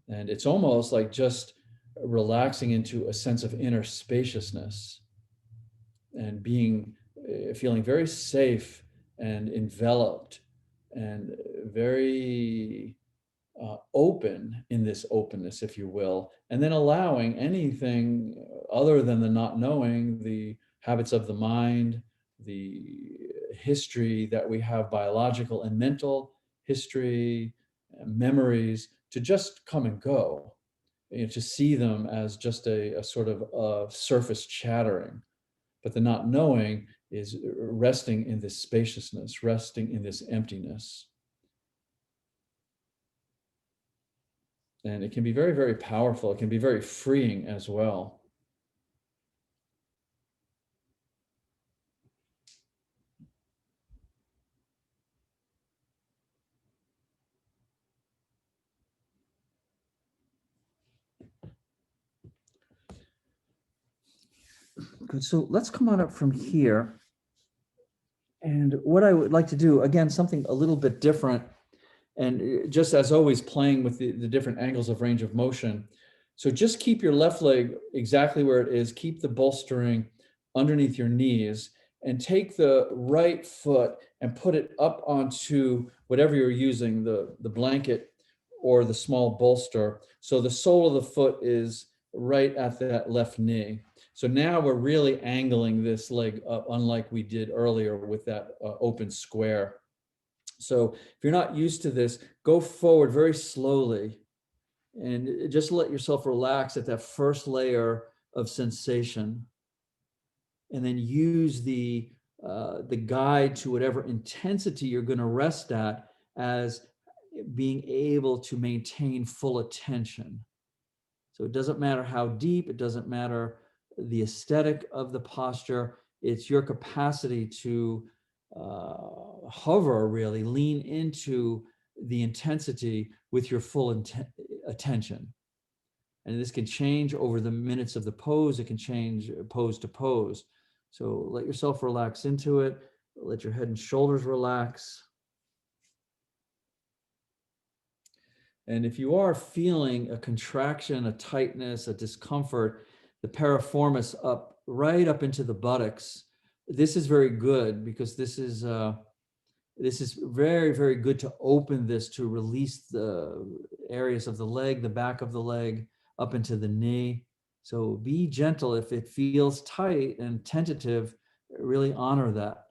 And it's almost like just relaxing into a sense of inner spaciousness and feeling very safe and enveloped and very open in this openness, if you will, and then allowing anything other than the not knowing, the habits of the mind, the history that we have, biological and mental history, memories, to just come and go, to see them as just a sort of surface chattering. But the not knowing is resting in this spaciousness, resting in this emptiness. And it can be very, very powerful. It can be very freeing as well. Good. So let's come on up from here. And what I would like to do, again, something a little bit different, and just as always, playing with the different angles of range of motion. So just keep your left leg exactly where it is. Keep the bolstering underneath your knees, and take the right foot and put it up onto whatever you're using, the blanket or the small bolster. So the sole of the foot is right at that left knee. So now we're really angling this leg up, unlike we did earlier with that open square. So if you're not used to this, go forward very slowly and just let yourself relax at that first layer of sensation. And then use the guide to whatever intensity you're going to rest at as being able to maintain full attention. So it doesn't matter how deep, it doesn't matter the aesthetic of the posture, it's your capacity to hover, really lean into the intensity with your full attention. And this can change over the minutes of the pose. It can change pose to pose. So let yourself relax into it. Let your head and shoulders relax. And if you are feeling a contraction, a tightness, a discomfort, the piriformis right up into the buttocks, this is very good, because this is very, very good to open this, to release the areas of the leg, the back of the leg, up into the knee. So be gentle. If it feels tight and tentative, really honor that.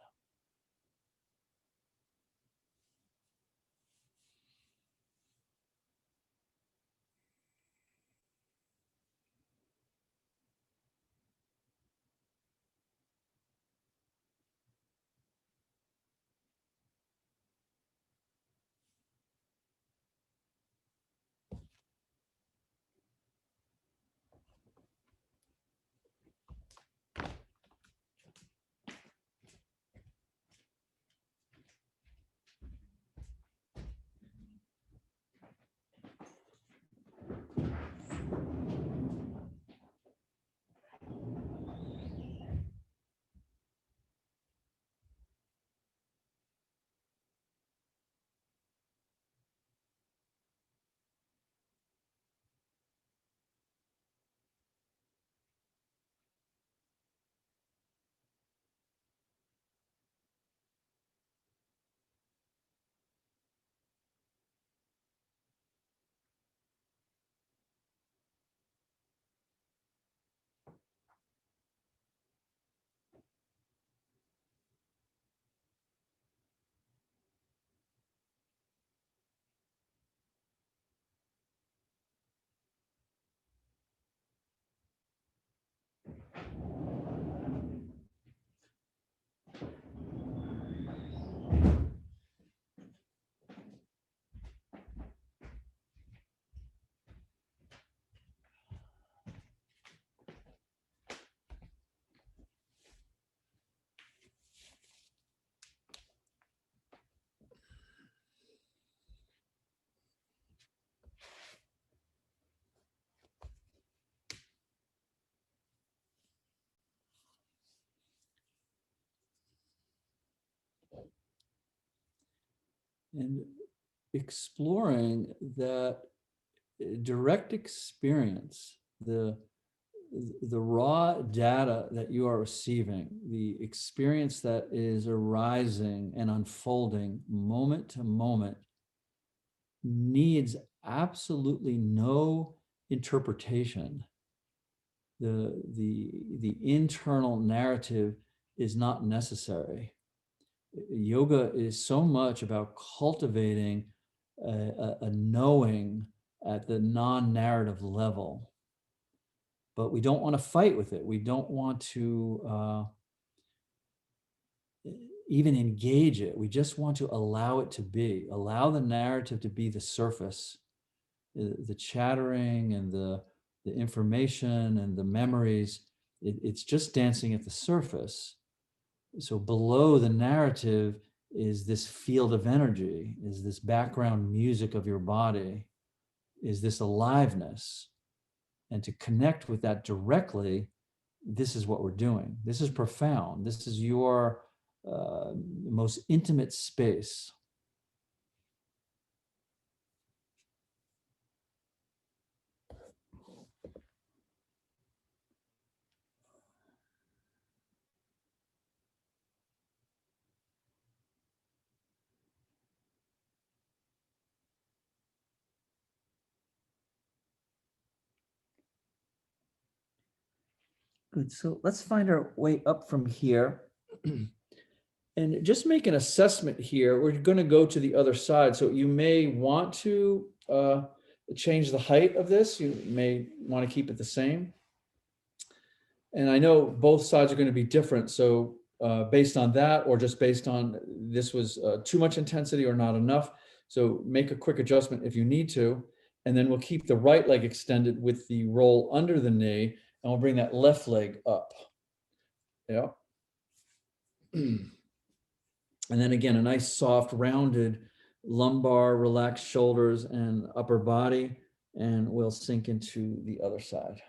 and exploring that direct experience, the raw data that you are receiving, the experience that is arising and unfolding moment to moment, needs absolutely no interpretation. The internal narrative is not necessary. Yoga is so much about cultivating a knowing at the non-narrative level, but we don't want to fight with it. We don't want to even engage it. We just want to allow it to be, allow the narrative to be the surface, the chattering and the information and the memories. It's just dancing at the surface. So below the narrative is this field of energy, is this background music of your body, is this aliveness. And to connect with that directly, this is what we're doing. This is profound. This is your most intimate space. Good. So let's find our way up from here. And just make an assessment here. We're going to go to the other side. So you may want to change the height of this. You may want to keep it the same. And I know both sides are going to be different. So based on that, or just based on this was too much intensity or not enough. So make a quick adjustment if you need to. And then we'll keep the right leg extended with the roll under the knee. And we'll bring that left leg up. Yeah. And then again, a nice soft rounded lumbar, relaxed shoulders and upper body, and we'll sink into the other side.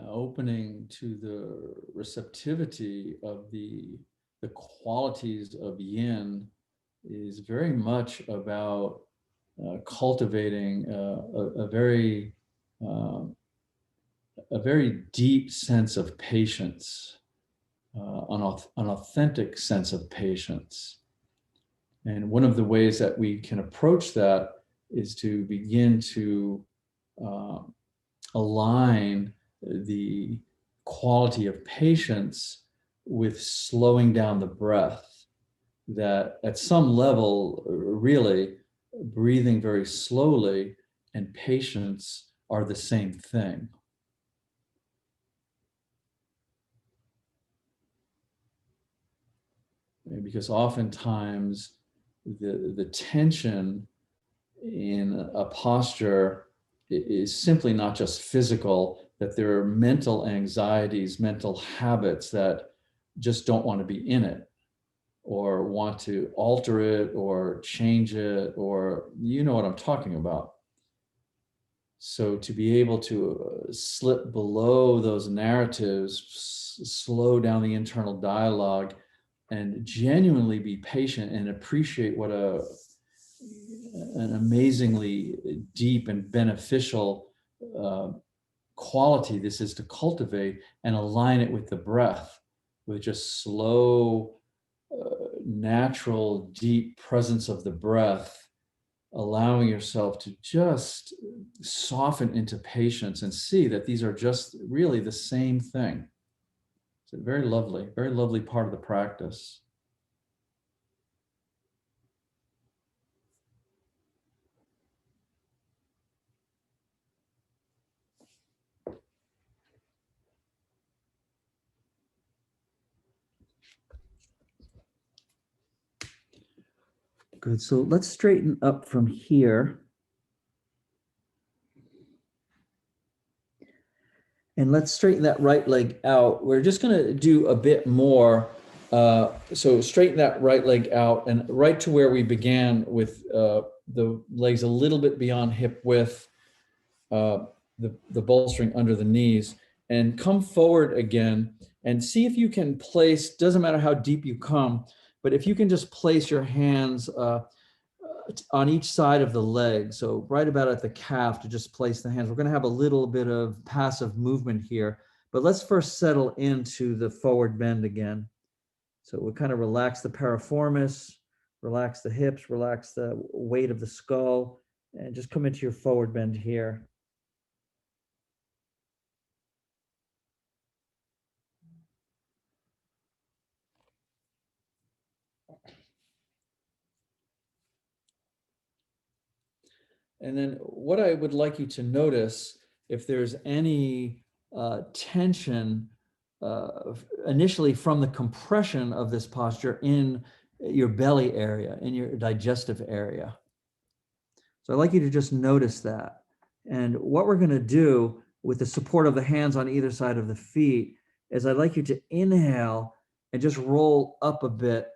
Opening to the receptivity of the qualities of yin is very much about cultivating a very deep sense of patience, an authentic sense of patience. And one of the ways that we can approach that is to begin to align the quality of patience with slowing down the breath. That at some level, really breathing very slowly and patience are the same thing. Because oftentimes the tension in a posture is simply not just physical, that there are mental anxieties, mental habits that just don't want to be in it, or want to alter it or change it, or you know what I'm talking about. So to be able to slip below those narratives, slow down the internal dialogue, and genuinely be patient and appreciate what an amazingly deep and beneficial quality this is to cultivate, and align it with the breath, with just slow, natural, deep presence of the breath, allowing yourself to just soften into patience and see that these are just really the same thing. It's a very lovely part of the practice. Good. So let's straighten up from here. And let's straighten that right leg out. We're just going to do a bit more. So straighten that right leg out and right to where we began, with the legs a little bit beyond hip width, the bolstering under the knees, and come forward again and see if you can place, doesn't matter how deep you come, but if you can just place your hands on each side of the leg. So right about at the calf, to just place the hands. We're going to have a little bit of passive movement here, but let's first settle into the forward bend again. So we'll kind of relax the piriformis, relax the hips, relax the weight of the skull, and just come into your forward bend here. And then what I would like you to notice, if there's any tension initially from the compression of this posture in your belly area, in your digestive area. So I'd like you to just notice that. And what we're going to do with the support of the hands on either side of the feet is I'd like you to inhale and just roll up a bit,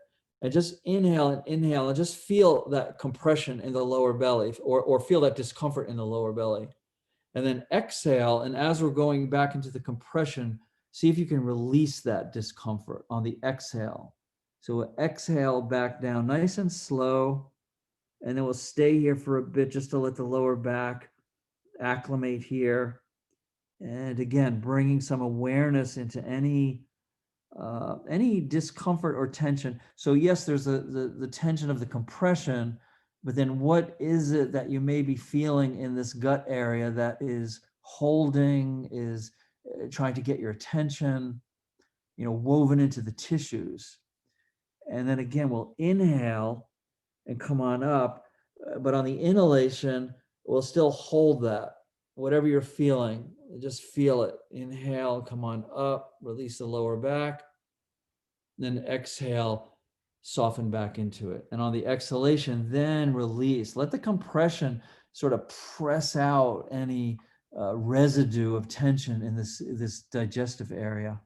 and just inhale and just feel that compression in the lower belly, or feel that discomfort in the lower belly. And then exhale, and as we're going back into the compression, see if you can release that discomfort on the exhale. So we'll exhale back down nice and slow, and then we'll stay here for a bit just to let the lower back acclimate here. And again, bringing some awareness into any discomfort or tension. So yes, there's the tension of the compression, but then what is it that you may be feeling in this gut area that is holding, is trying to get your attention, woven into the tissues? And then again, we'll inhale and come on up, but on the inhalation, we'll still hold that. Whatever you're feeling, just feel it. Inhale, come on up, release the lower back. Then exhale, soften back into it. And on the exhalation, then release. Let the compression sort of press out any residue of tension in this digestive area.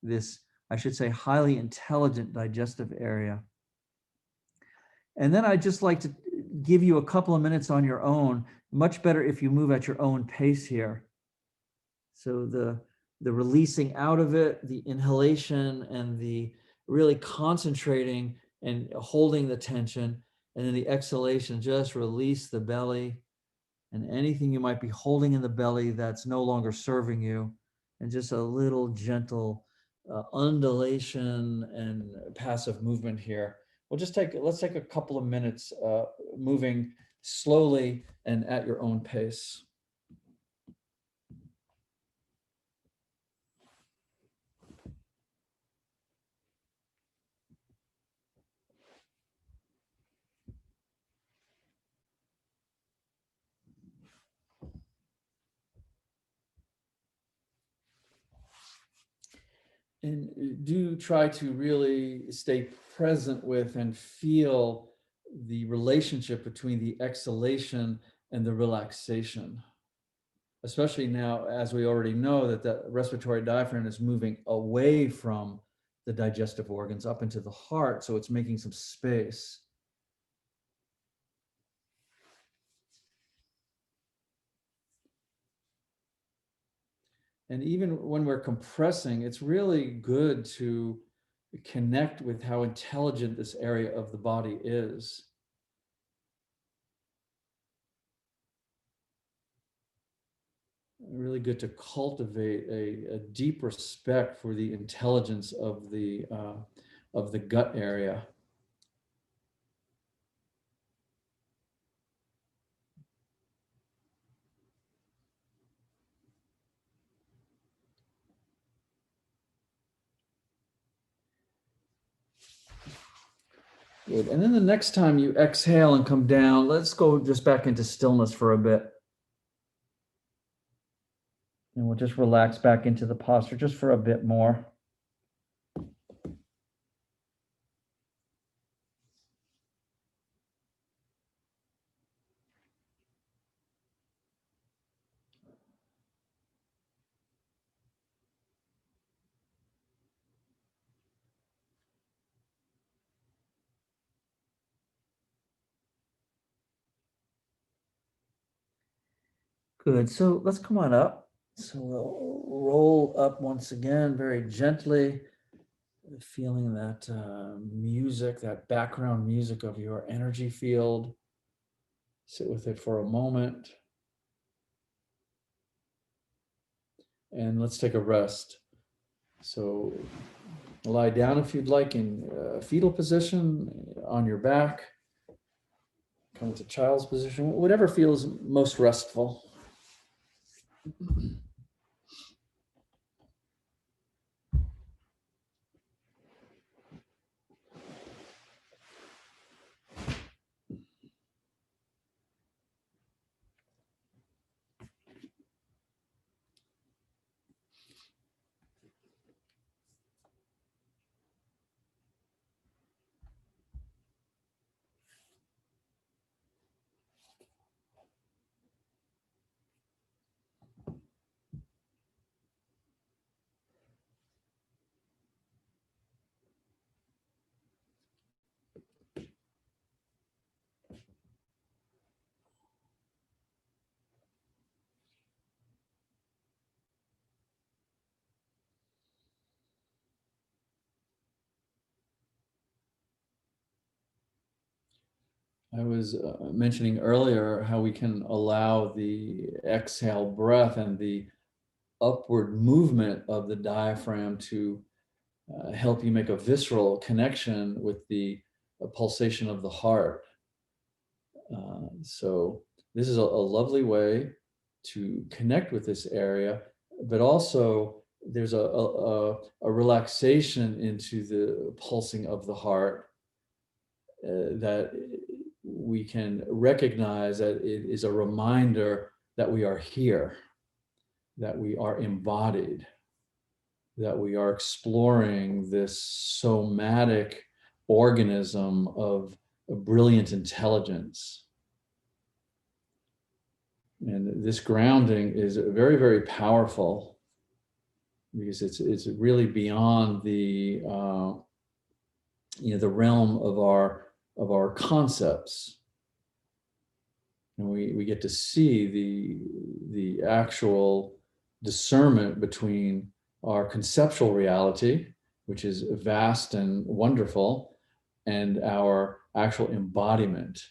This, I should say, highly intelligent digestive area. And then I'd just like to give you a couple of minutes on your own. Much better if you move at your own pace here. So the releasing out of it, the inhalation, and the really concentrating and holding the tension, and then the exhalation, just release the belly and anything you might be holding in the belly that's no longer serving you, and just a little gentle undulation and passive movement here. Let's take a couple of minutes moving slowly and at your own pace. And do try to really stay present with and feel the relationship between the exhalation and the relaxation. Especially now, as we already know, that the respiratory diaphragm is moving away from the digestive organs up into the heart. So it's making some space. And even when we're compressing, it's really good to connect with how intelligent this area of the body is. Really good to cultivate a deep respect for the intelligence of the gut area. Good. And then the next time you exhale and come down, let's go just back into stillness for a bit. And we'll just relax back into the posture just for a bit more. Good. So let's come on up. So we'll roll up once again, very gently, feeling that music, that background music of your energy field. Sit with it for a moment. And let's take a rest. So lie down if you'd like in fetal position, on your back. Come into child's position, whatever feels most restful. I was mentioning earlier how we can allow the exhale breath and the upward movement of the diaphragm to help you make a visceral connection with the pulsation of the heart. So this is a lovely way to connect with this area, but also there's a relaxation into the pulsing of the heart that we can recognize that it is a reminder that we are here, that we are embodied, that we are exploring this somatic organism of a brilliant intelligence. And this grounding is very, very powerful because it's really beyond the the realm of our concepts, and we get to see the actual discernment between our conceptual reality, which is vast and wonderful, and our actual embodiment,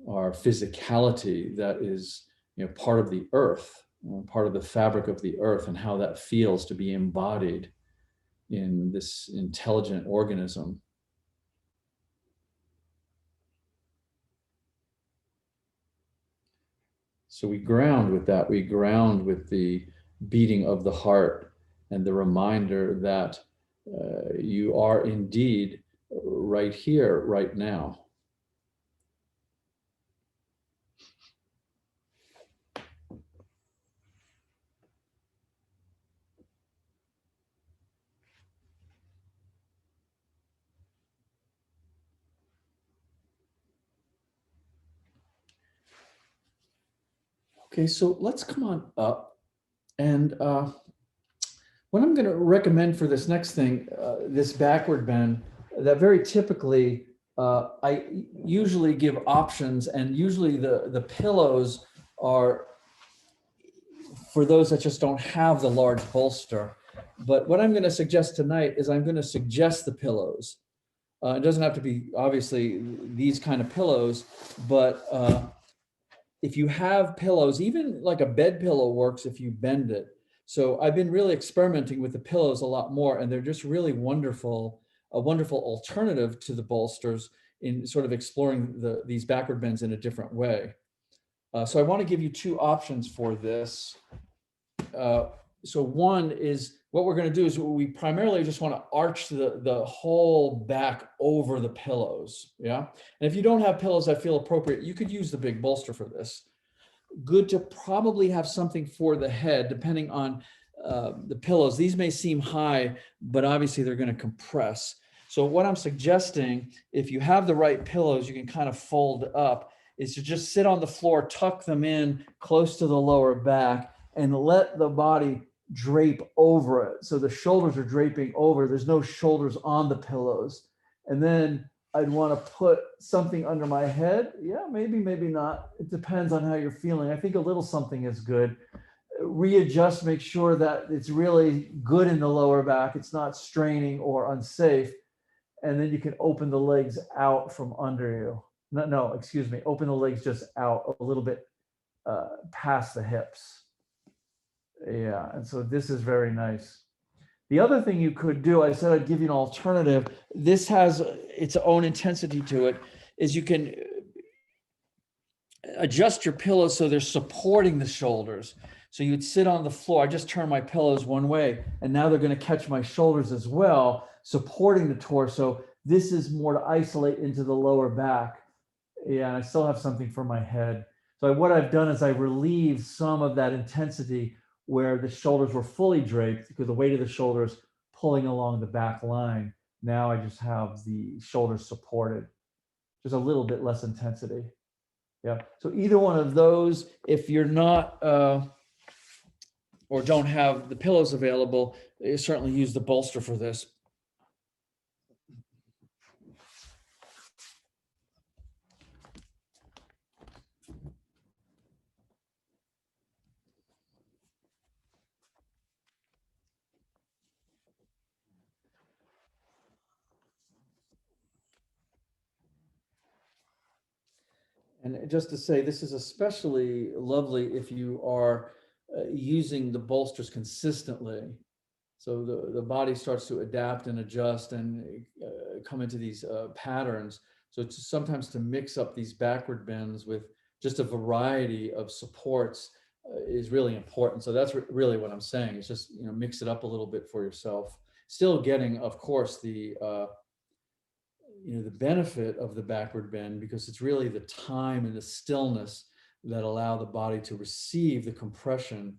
our physicality that is part of the earth, part of the fabric of the earth, and how that feels to be embodied in this intelligent organism. So we ground with that. We ground with the beating of the heart and the reminder that you are indeed right here, right now. Okay, so let's come on up. And what I'm going to recommend for this next thing, this backward bend, that very typically I usually give options, and usually the pillows are for those that just don't have the large bolster. But what I'm going to suggest tonight is I'm going to suggest the pillows. It doesn't have to be obviously these kind of pillows, but if you have pillows, even like a bed pillow works if you bend it. So I've been really experimenting with the pillows a lot more, and they're just really wonderful, a wonderful alternative to the bolsters in sort of exploring these backward bends in a different way. So I want to give you two options for this. So one is what we're going to do is we primarily just want to arch the whole back over the pillows. Yeah. And if you don't have pillows that feel appropriate, you could use the big bolster for this. Good to probably have something for the head, depending on the pillows. These may seem high, but obviously they're going to compress. So what I'm suggesting, if you have the right pillows, you can kind of fold up, is to just sit on the floor, tuck them in close to the lower back, and let the body drape over it. So the shoulders are draping over. There's no shoulders on the pillows. And then I'd want to put something under my head. Yeah, maybe, maybe not. It depends on how you're feeling. I think a little something is good. Readjust, make sure that it's really good in the lower back. It's not straining or unsafe. And then you can open the legs out from under you. No, excuse me. Open the legs just out a little bit past the hips. Yeah, and so this is very nice. The other thing you could do, I said I'd give you an alternative. This has its own intensity to it, is you can adjust your pillows so they're supporting the shoulders. So you'd sit on the floor. I just turn my pillows one way, and now they're going to catch my shoulders as well, supporting the torso. This is more to isolate into the lower back. Yeah, and I still have something for my head. So what I've done is I relieved some of that intensity where the shoulders were fully draped because the weight of the shoulders pulling along the back line. Now I just have the shoulders supported, just a little bit less intensity. Yeah. So either one of those, if you're not or don't have the pillows available, you certainly use the bolster for this. And just to say, this is especially lovely if you are using the bolsters consistently. So the body starts to adapt and adjust and come into these patterns. So it's sometimes to mix up these backward bends with just a variety of supports is really important. So that's really what I'm saying. It's just, mix it up a little bit for yourself. Still getting, of course, the benefit of the backward bend, because it's really the time and the stillness that allow the body to receive the compression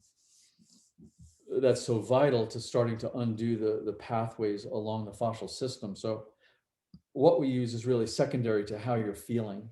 that's so vital to starting to undo the pathways along the fascial system. So what we use is really secondary to how you're feeling.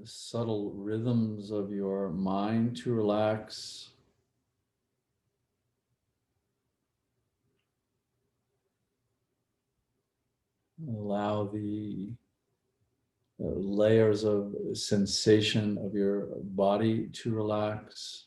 subtle rhythms of your mind to relax. Allow the layers of sensation of your body to relax.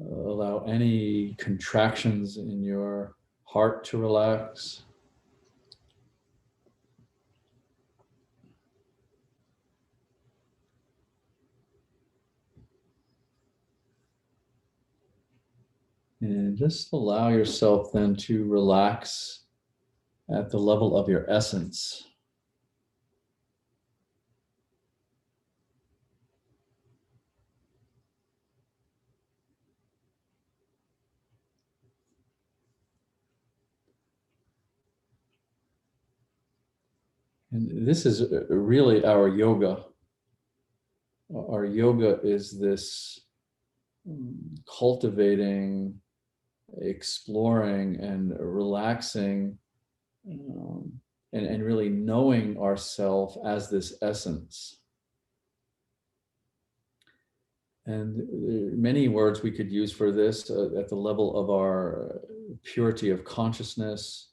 Allow any contractions in your heart to relax. And just allow yourself then to relax at the level of your essence. And this is really our yoga. Our yoga is this cultivating, exploring, and relaxing, and really knowing ourself as this essence. And many words we could use for this at the level of our purity of consciousness,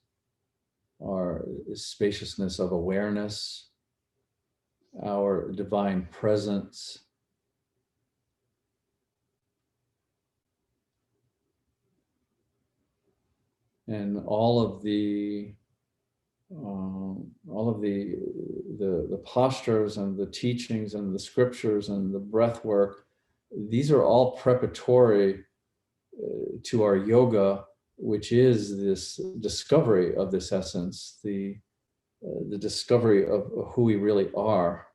our spaciousness of awareness, our divine presence. And all of the postures and the teachings and the scriptures and the breath work, these are all preparatory to our yoga, which is this discovery of this essence, the discovery of who we really are.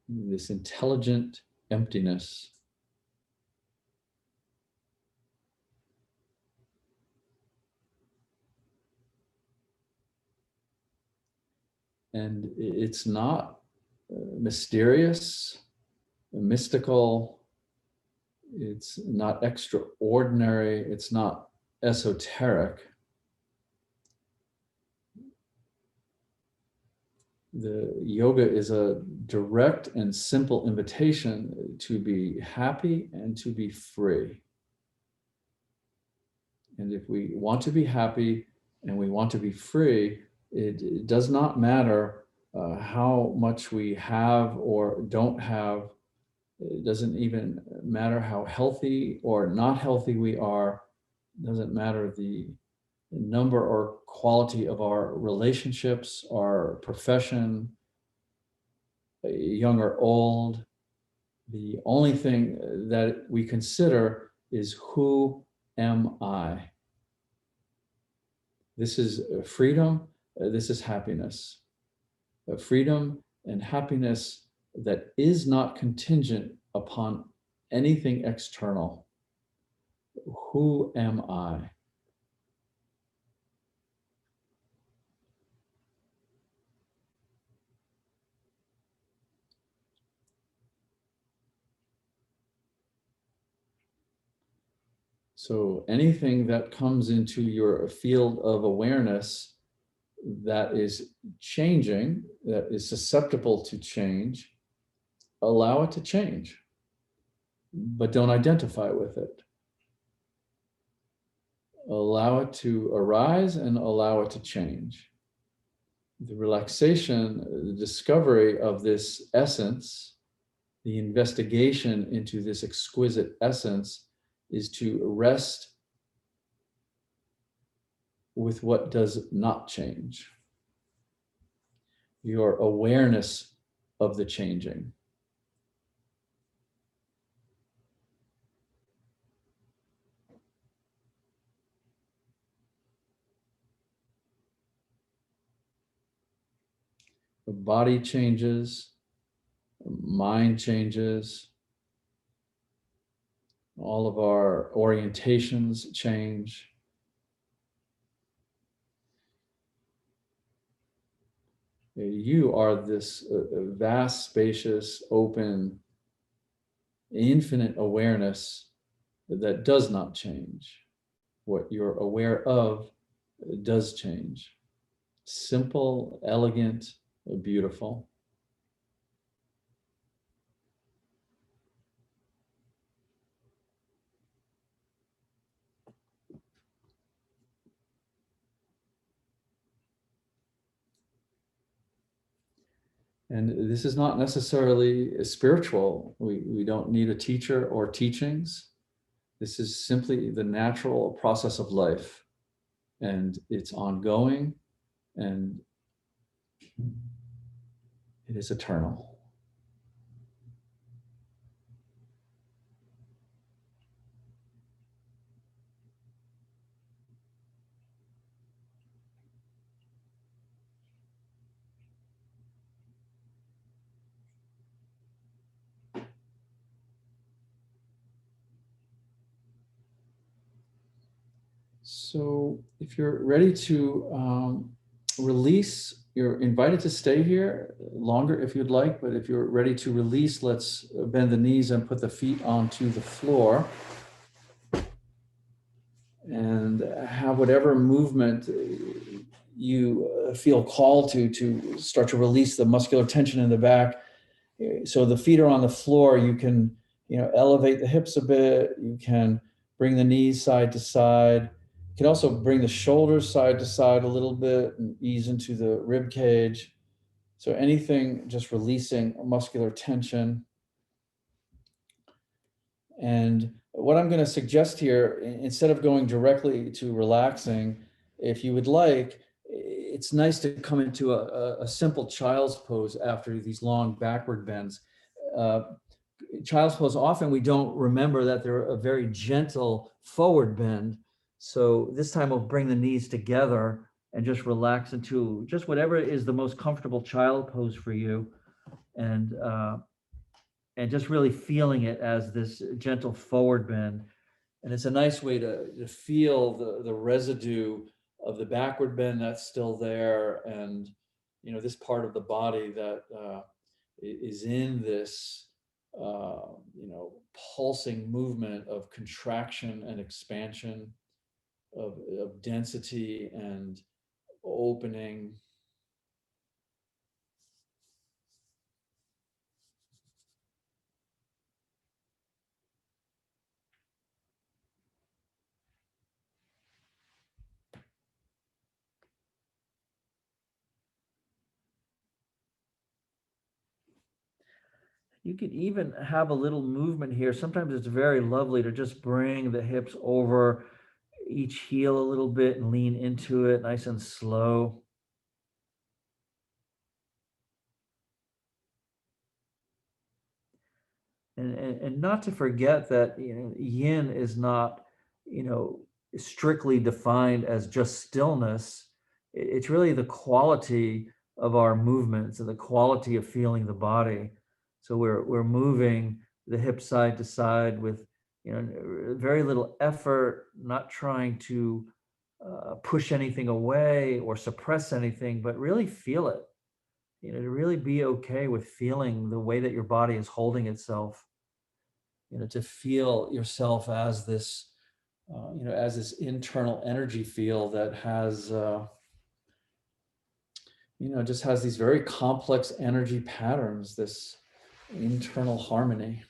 This intelligent emptiness. And it's not mysterious, mystical, it's not extraordinary, it's not esoteric. The yoga is a direct and simple invitation to be happy and to be free. And if we want to be happy and we want to be free, it does not matter how much we have or don't have. It doesn't even matter how healthy or not healthy we are. It doesn't matter the number or quality of our relationships, our profession, young or old. The only thing that we consider is, who am I? This is freedom. This is happiness. Freedom and happiness that is not contingent upon anything external. Who am I? So anything that comes into your field of awareness that is changing, that is susceptible to change, allow it to change, but don't identify with it. Allow it to arise and allow it to change. The relaxation, the discovery of this essence, the investigation into this exquisite essence is to rest with what does not change. Your awareness of the changing. The body changes, mind changes, All of our orientations change. You are this vast, spacious, open, infinite awareness that does not change. What you're aware of does change. Simple, elegant, beautiful. And this is not necessarily spiritual. We don't need a teacher or teachings. This is simply the natural process of life. And it's ongoing and it is eternal. So if you're ready to release, you're invited to stay here longer if you'd like, but if you're ready to release, let's bend the knees and put the feet onto the floor and have whatever movement you feel called to start to release the muscular tension in the back. So the feet are on the floor. You can, elevate the hips a bit. You can bring the knees side to side. You can also bring the shoulders side to side a little bit and ease into the rib cage. So anything just releasing muscular tension. And what I'm going to suggest here, instead of going directly to relaxing, if you would like, it's nice to come into a simple child's pose after these long backward bends. Uh, child's pose, often we don't remember that they're a very gentle forward bend. So this time we'll bring the knees together and just relax into just whatever is the most comfortable child pose for you. And just really feeling it as this gentle forward bend. And it's a nice way to feel the residue of the backward bend that's still there. And, this part of the body that is in this, pulsing movement of contraction and expansion, of density and opening. You could even have a little movement here. Sometimes it's very lovely to just bring the hips over each heel a little bit and lean into it nice and slow. And not to forget that yin is not you know strictly defined as just stillness. It's really the quality of our movements and the quality of feeling the body. So we're moving the hip side to side with very little effort, not trying to push anything away or suppress anything, but really feel it. To really be okay with feeling the way that your body is holding itself. To feel yourself as this, as this internal energy field that has, just has these very complex energy patterns, this internal harmony.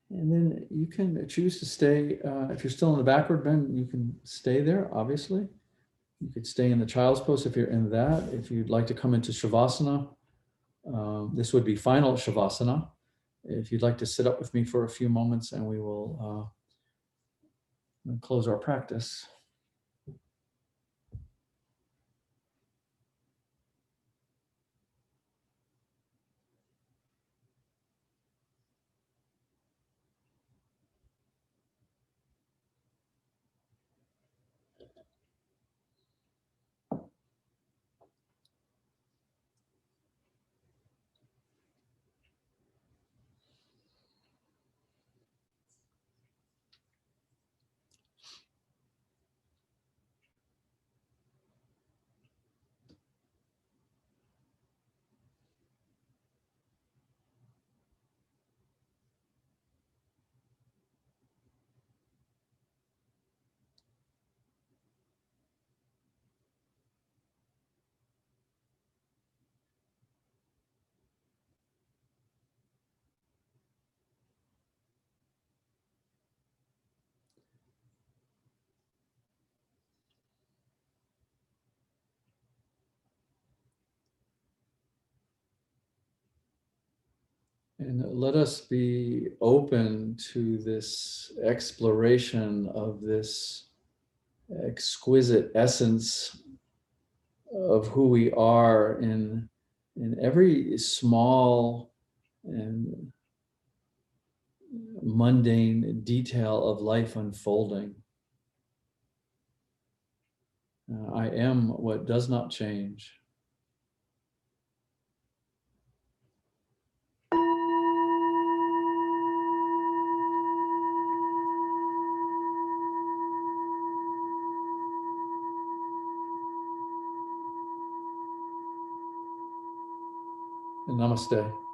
And then you can choose to stay, if you're still in the backward bend, you can stay there, obviously. You could stay in the child's pose if you're in that. If you'd like to come into Shavasana, this would be final Shavasana. If you'd like to sit up with me for a few moments and we will close our practice. And let us be open to this exploration of this exquisite essence of who we are in every small and mundane detail of life unfolding. I am what does not change. And namaste.